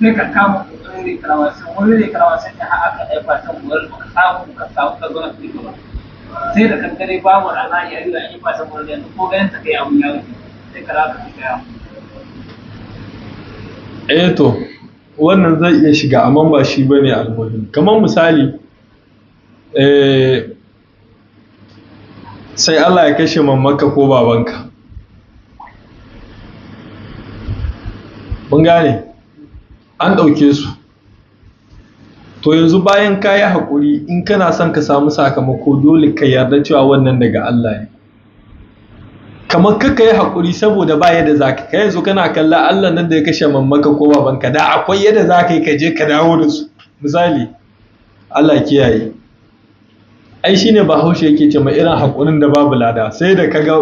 Sai ka kama kokarin karawasan wani ne karawasan da aka ɗaifa ta buwar ka samu ka zo na fi gaba, sai da kankare babu rana ya yi da yi fasa buwar da ko ganin ta kai abun ya wuce sai ka raka fi kaya. To wannan zai iya shiga, amma ba shi bane almuhim. Kamar misali sai Allah ya kashe mamanka ko babanka, mun gane, an ɗauke su. To yanzu bayan ka yi haƙuri, in kana son ka samu sakamako dole ka yarda cewa wannan daga Allah ne. Kamar ka yi haƙuri saboda ba yadda za ka yanzu kana kalla Allah nan da ya kashe mamanka ko babanka, da akwai yadda za ka yi ka je ka dawo da su. Misali, Allah kiyaye. Ai shi ne Bahaushe yake ce ma irin haƙurin da babu lada, sai da ka ga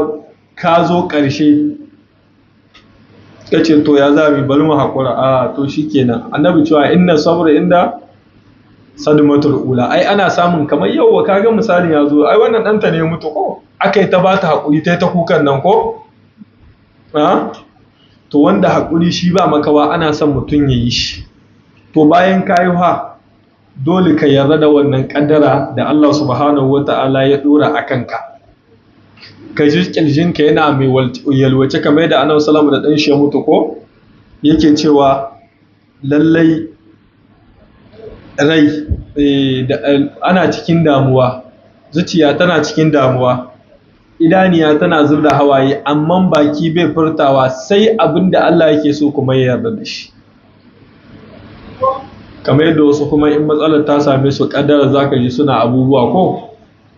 ka zo ƙarshe ka ce to ya za mu bari mu haƙura, to shi kenan. Annabi cewa inna sabra inda sadmatul ula, ai ana samun kamar yau ka ga misalin ya zo, ai wannan ɗanta ne mutu ko aka yi ta ba ta haƙuri ta kukan nan ko. To wanda haƙuri shi ba makawa ana son mutum ya yi shi. To bayan ka yi dole ka yarda da wannan ƙaddara da Allah subhanahu wa ta'ala ya ɗora a kanka. Ka ji ƙirjinka yana mai yalwace kamar da Annabi sallallahu da ɗan shi ya mutu ko yake cewa lallai rai ana cikin damuwa, zuciya tana cikin damuwa, idaniya tana zubda hawaye, amma baki bai furtawa sai abin da Allah yake so kuma ya yarda da shi. Kamar yadda wasu kuma in matsalar ta same su ƙaddara za ka ji suna abubuwa ko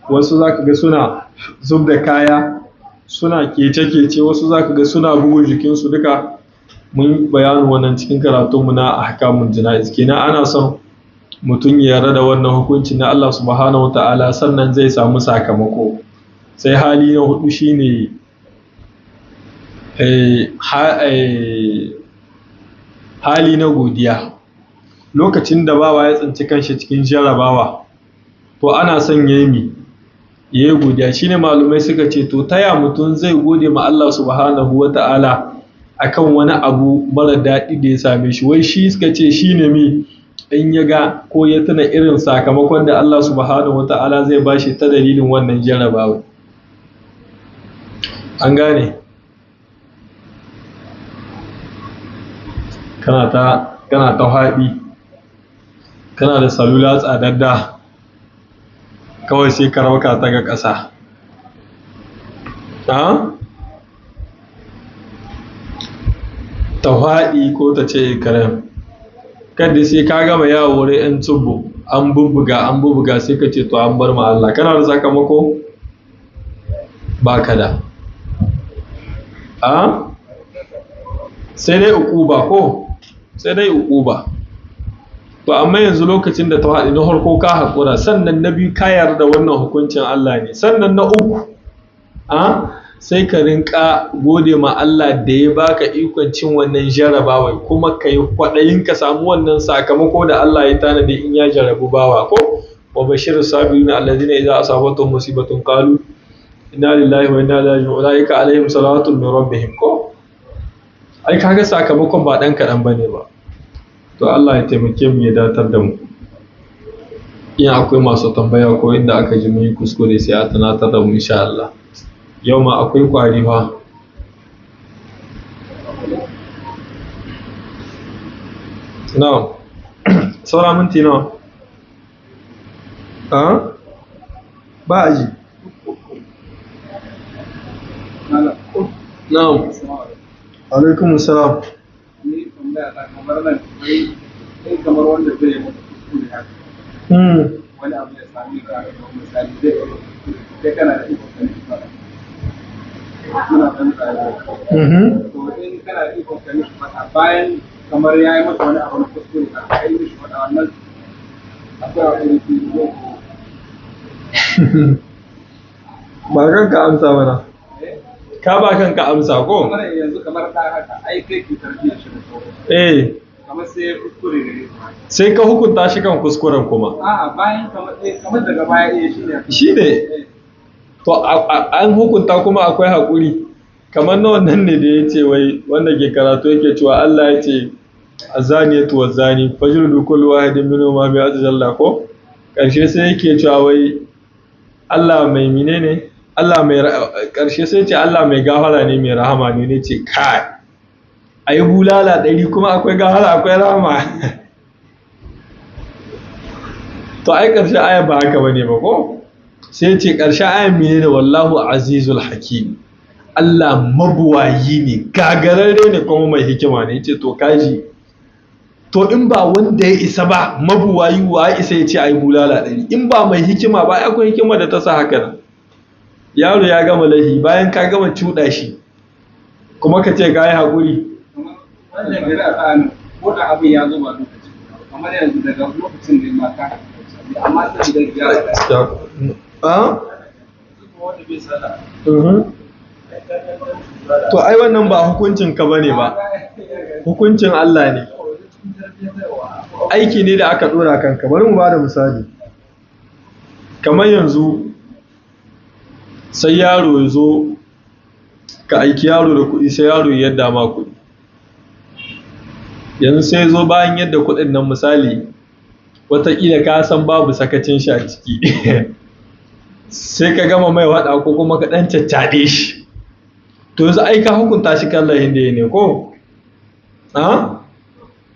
wasu za ka ga suna zub da kaya, suna kece-kece, wasu za ka ga suna bugun jikinsu. Duka mun bayanin wannan cikin karatunmu na ahkamul jana'iz. Kenan ana son mutum ya yarda da wannan hukunci na Allah subhanahu wata'ala, sannan zai samu sakamako. Sai hali na hudu shine hali na godiya. Lokacin da bawa ya tsinci kanshi cikin jarabawa, to ana son ya yi godiya. Shine malumai suka ce to taya mutum zai gode ma Allah subhanahu wa ta'ala akan wani abu mara daɗi da ya same shi. Wai shi suka ce shi ne in ya ga ko ya tuna irin sakamakon da Allah subhanahu wa ta'ala zai bashi ta dalilin wannan jarabawa. An gane? Kana ta haɗi, kana da salula tsadadda, kawai sai ka rauka ta ga ƙasa. Ta haɗi ko ta ce karen. Kadda sai ka gama yawo wurin 'yan tsubu, an bubbuga sai ka ce to an bar ma Allah. Kana da sakamako? Ba ka da. Sai dai uquba ko? Sai dai uquba. To amma yanzu lokacin da ta haɗi na farko ka haƙura, sannan na biyu ka yarda wannan hukuncin Allah ne, sannan na uku sai ka rinka gode ma Allah da ya baka ikon cin wannan jarabawa, kuma ka yi kwaɗayin ka samu wannan sakamako da Allah ya tanadi in ya jarabu bawa ko? Wa bashir sabirin alladhina idza asabatuhum musibatun qalu inna lillahi wa inna ilaihi raji'un ulaika alaihim salawatu min rabbihim ko? Ai kaga sakamakon ba dan kaɗan bane ba. To Allah ya taimake mu ya datar da mu. In akwai masu tambaya ko inda aka ji mun yi kuskure sai a tunatar da mu insha Allah. Yau ma akwai kwari fa. Nawa? Saura minti nawa? Ba a ji. Na'am. Alaikum salam. Kamar wanda zai mata kuskure haka. Wani abu ya sami ka misali zai kana da ikon ka nufi fada. Muna ɗan tsari. To in kana da ikon ka nufi fada bayan kamar ya yi mata wani abu na kuskure ka yi mishi fada wannan akwai abu da ke yi ba kanka amsa mana. Ka ba kanka amsa ko? Kamar yanzu kamar ɗan haka ai kai ki tarbiyyar shi da sauran. Kamar sai ya kuskure gare ka. Sai ka hukunta shi kan kuskuren kuma. A'a bayan kamar daga baya shi ne. Shi ne. To an hukunta kuma akwai haƙuri. Kamar na wannan ne da ya ce wai wanda ke karatu yake cewa Allah ya ce azaniyatu wazani fajrudu kullu wahidin minhuma bi'ati jalla ko? Ƙarshe sai yake cewa wai Allah mai menene? Allah mai ƙarshe sai ce Allah mai gafara ne mai rahama ne ce kai. A yi bulala 100 kuma akwai gafara akwai rahama. To ai ƙarshe ayan ba haka bane ba ko? Sai ce ƙarshe ayan menene wallahu azizul hakim. Allah mabuwayi ne, gagararre ne kuma mai hikima ne. Yace to kaji. To in ba wanda ya isa ba mabuwayi wa isa ya ce ai bulala 100. In ba mai hikima ba akwai hikima da ta sa haka nan. Yaro ya gama lahi bayan ka gama cuɗa shi kuma ka ce ka yi haƙuri. Wannan gari a tsakanin ko da abin ya zo ba lokaci kamar yanzu daga lokacin da ma ka amma sai idan ya wanda bai sada to ai wannan ba hukuncin ka bane ba, hukuncin Allah ne, aiki ne da aka dora kanka. Bari mu bada misali, kamar yanzu sai yaro ya zo ka aiki yaro da kuɗi sai yaro ya yadda ma kuɗi. Yanzu sai zo bayan yadda kuɗin nan misali wataƙila ka san babu sakacin shi a ciki sai ka gama mai waɗa ko kuma ka ɗan caccaɗe shi, to yanzu ai ka hukunta shi kan lahin da ya ne ko?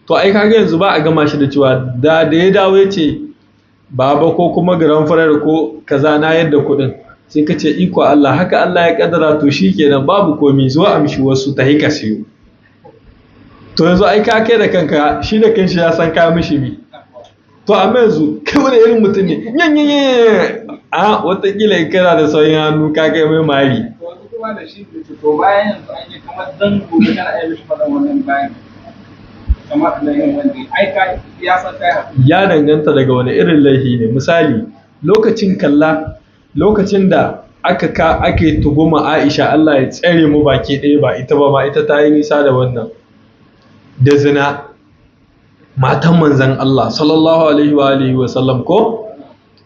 To ai kaga yanzu ba a gama shi da cewa da ya dawo ya ce baba ko kuma garan farar ko kaza na yadda kuɗin, sai ka ce iko Allah haka Allah ya kaddara, to shi kenan babu komi zuwa amshi wasu ta hika siyo. To yanzu ai ka kai da kanka shi da kanshi ya san ka mishi bi. To amma yanzu kai wani irin mutum ne yanyanyan watakila in kana da sauyin hannu ka kai mai mari. To kuma da shi to bayan yanzu an yi kamar dan gobe kana iya mishi faɗan wannan bayan kamar da yin wanda ai ka ya san kai haƙuri. Ya danganta daga wani irin laifi ne. Misali lokacin kalla lokacin da ake tuguma Aisha, Allah ya tsare mu baki ɗaya, ba ita ba ma, ita ta yi nisa da wannan, da zina, matan manzan Allah sallallahu alaihi wa sallam ko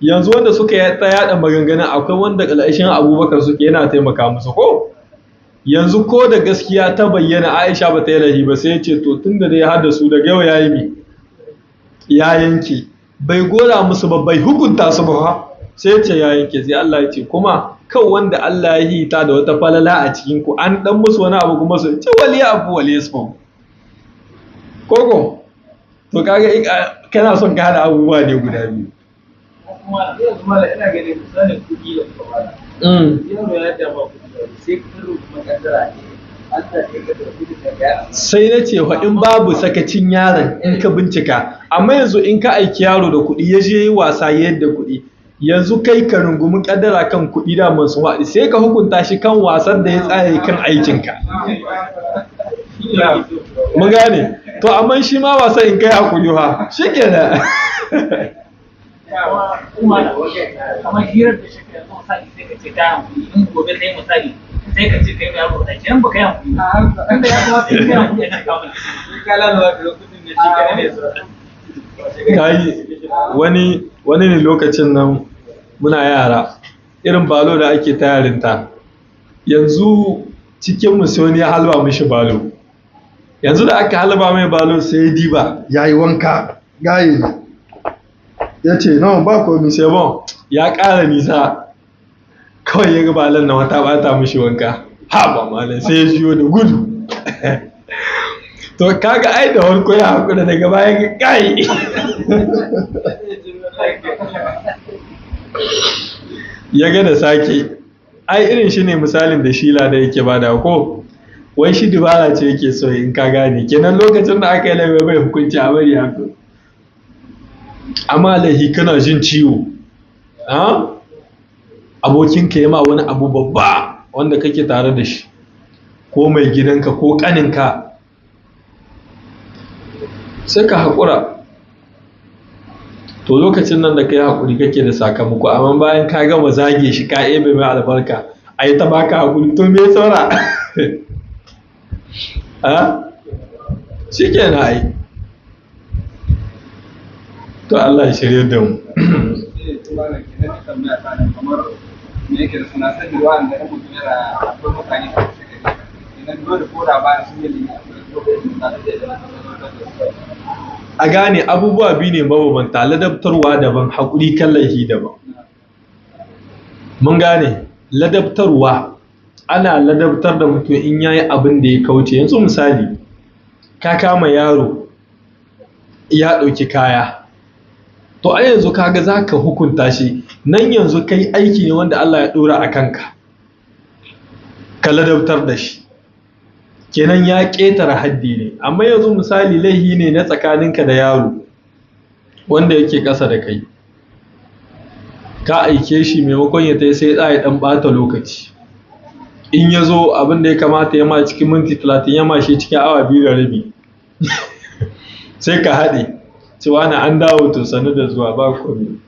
yanzu wanda suka yada maganganun akwai wanda ƙalashin Abubakar suke yana taimaka musu ko yanzu, ko da gaskiya ta bayyana Aisha ba ta yi lahi ba, sai ya ce to tunda da ya hada su daga yau yayi mi ya yanke, bai gora musu ba, bai hukunta su ba, sai ya ce ya yanke. Sai Allah ya ce kuma kan wanda Allah ya hita da wata falala a cikin ku an dan musu wani abu kuma su ce wali abu wali yasfu koko. To kaga kana son ka hada abubuwa ne guda biyu. kuma yanzu mala ina ganin misalin kuɗi da kuma yaro ya dama kuɗi sai ka rubuta kaddara ne Allah ne ka da kuɗi da ya sai na ce fa in babu sakacin yaron in ka bincika, amma yanzu in ka aiki yaro da kuɗi ya je yi wasa yadda kuɗi, yanzu kai ka rungumi kaddara kan kuɗi da masu waɗi, sai ka hukunta shi kan wasan da ya tsare kan aikinka. Mun gane to, amma shi ma wasan in kai hakuri ha shikenan. kamar hirar da shi ka yanzu misali sai ka ce ta hankuli, in gobe sai misali sai ka ce kai mai yaro da kenan baka yi hankuli tunda ya kamata in kai hankuli a cikin hankuli ka lalata da kudin da shi ka ne su kai wani ne lokacin nan muna yara, irin balo da ake ta yarinta, yanzu cikin musoni ya halba mishi balo, yanzu da aka halba mai balo sai ya diba ya yi wanka gaye, ya ce no ba komi sai bon ya ƙara nisa, kawai ya ga balon na wata bata mishi wanka, ha ba malam sai ya jiyo da gudu. To kaga ai da warko ya hakura, daga bayan ga kai ya ga da sake, ai irin shi ne misalin da Shila da yake bada ko wai shi dubara ce yake so in ka gane, kenan lokacin da aka yi laifi bai hukunci a bari haka, amma laifi kana jin ciwo abokinka ya ma wani abu babba wanda kake tare da shi, ko mai gidanka ko ƙaninka, sai ka haƙura. To lokacin nan da ka yi haƙuri kake da sakamako, amma bayan ka gama zage shi ka ebe mai albarka a yi ta baka haƙuri, to me saura? Shi ke na ai. To Allah ya shirya da mu. A gane abubuwa biyu ne mabambanta, ladabtarwa daban, haƙuri kan laifi daban. Mun gane ladabtarwa, ana ladabtar da mutum in yayi abin da ya kauce. Yanzu misali ka kama yaro ya ɗauki kaya, to a yanzu kaga za ka hukunta shi, nan yanzu kai aiki ne wanda Allah ya ɗora a kanka, ka ladabtar da shi, kenan ya ƙetare haddi ne. Amma yanzu misali laihi ne na tsakaninka da yaro wanda yake ƙasa da kai, ka aike shi maimakon ya tai sai ya ɗan ɓata lokaci, in ya zo abin da ya kamata ya ma cikin minti 30 ya ma shi cikin awa 2 da rabi sai ka haɗe cewa na an dawo to sanu da zuwa ba komai,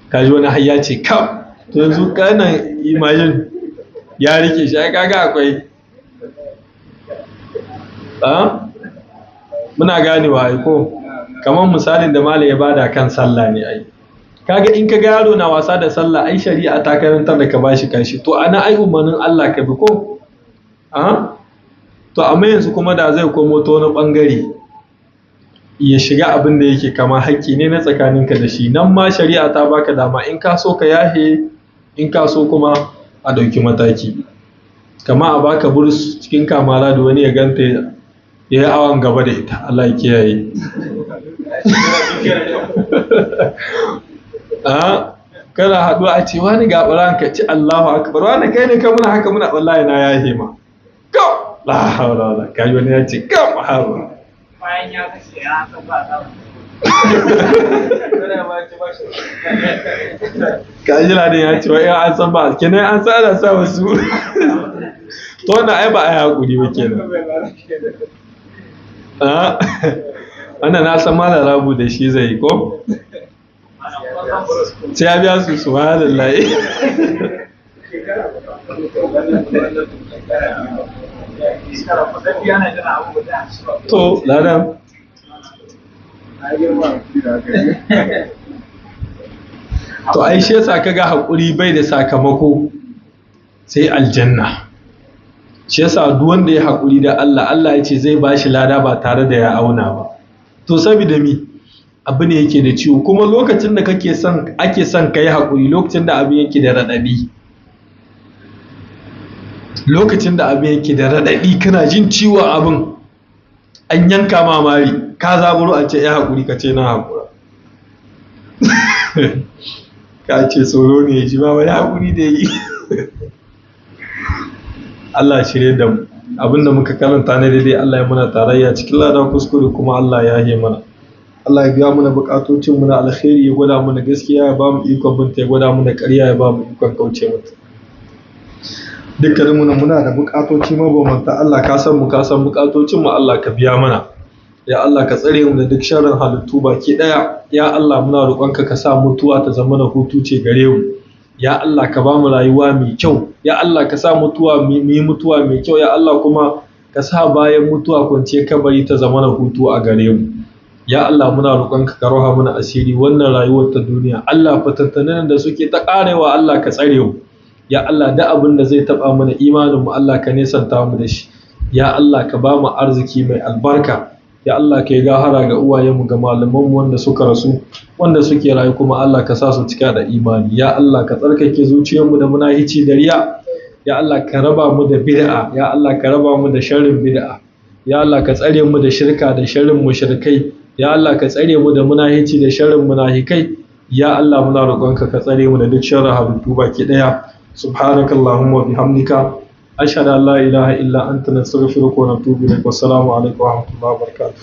ka ji wani hayya ce kam, to yanzu kana imajin ya rike shi, ai kaga akwai muna ganewa ai ko, kamar misalin da malam ya bada kan sallah ne ai, kaga in ka ga yaro na wasa da sallah ai shari'a ta karantar da ka bashi kanshi, to ana ai umarnin Allah ka bi ko to amma yanzu kuma da zai komo ta wani bangare ya shiga abin da yake kama haƙƙi ne na tsakaninka da shi, nan ma shari'a ta baka dama in ka so ka yahe, in ka so kuma a ɗauki mataki, kama a baka burus cikin kamala da wani ya ganta ya yi awon gaba da ita, Allah ya kiyaye. Kana haɗu a ce wani gaɓaran ka ci Allahu akbar, wani kai ne ka muna haka muna wallahi na yahe ma, kam la haula wala kai wani ya ce kam hawa bayan ya kashe ya san ba ta ka jira ne ya ce wa ya an san ba, kenan an sa da sa wasu to wannan ai ba ai hakuri ba kenan. Wannan na san malam Rabu da shi zai ko sai ya biya su subhanallahi. To ladan to ai shi yasa kaga hakuri bai da sakamako sai aljanna. Shi yasa duk wanda ya hakuri da Allah, Allah ya ce zai bashi lada ba tare da ya auna ba. To saboda mi abu ne yake da ciwo, kuma lokacin da ake son kai hakuri lokacin da abin yake da radadi. Lokacin da abin yake da radadi kana jin ciwon abin, an yanka mamari ka zaburo a ce ya hakuri ka ce na hakura. Ka ce tsoro ne shi ba wani hakuri da yi. Allah shirye da mu, abinda muka karanta na daidai Allah ya muna tarayya cikin ladan kuskure kuma Allah ya yi mana. Allah ya biya mana bukatocin mu na alkhairi, ya gwada mana gaskiya, ya ba mu ikon binta, ya gwada mana ƙarya, ya ba mu ikon kauce mata. Dukkanin mu muna da bukatoci mabambanta, Allah ka san mu, ka san bukatocin mu, Allah ka biya mana. Ya Allah ka tsare mu da duk sharrin halittu baki daya. Ya Allah muna roƙonka ka sa mutuwa ta zama na hutu ce gare mu. Ya Allah ka ba mu rayuwa mai kyau. Ya Allah ka sa mutuwa mu yi mutuwa mai kyau. Ya Allah kuma ka sa bayan mutuwa kwanciyar kabari ta zama na hutu a gare mu. Ya Allah muna roƙonka ka roha mana asiri wannan rayuwar ta duniya. Allah fatantanan da suke ta ƙarewa Allah ka tsare mu. Ya Allah da abin da zai taɓa mana imanin mu Allah ka nesanta mu da shi. Ya Allah ka ba mu arziki mai albarka. Ya Allah ka yi gahara ga uwayenmu, ga malamanmu wanda suka rasu, wanda suke rayu kuma Allah ka sa su cika da imani. Ya Allah ka tsarkake zuciyarmu da munahici da riya. Ya Allah ka raba mu da bid'a. Ya Allah ka raba mu da sharrin bid'a. Ya Allah ka tsare mu da shirka da sharrin mushrikai. Ya Allah ka tsare mu da munahici da sharrin munafikai. Ya Allah muna roƙonka ka tsare mu da duk sharrin halittu baki daya. Subhanakallahumma wa bihamdika ashhadu an la ilaha illa anta nastaghfiruka wa natubu ilaik. Wassalamu alaikum wa rahmatullahi wa barakatuh.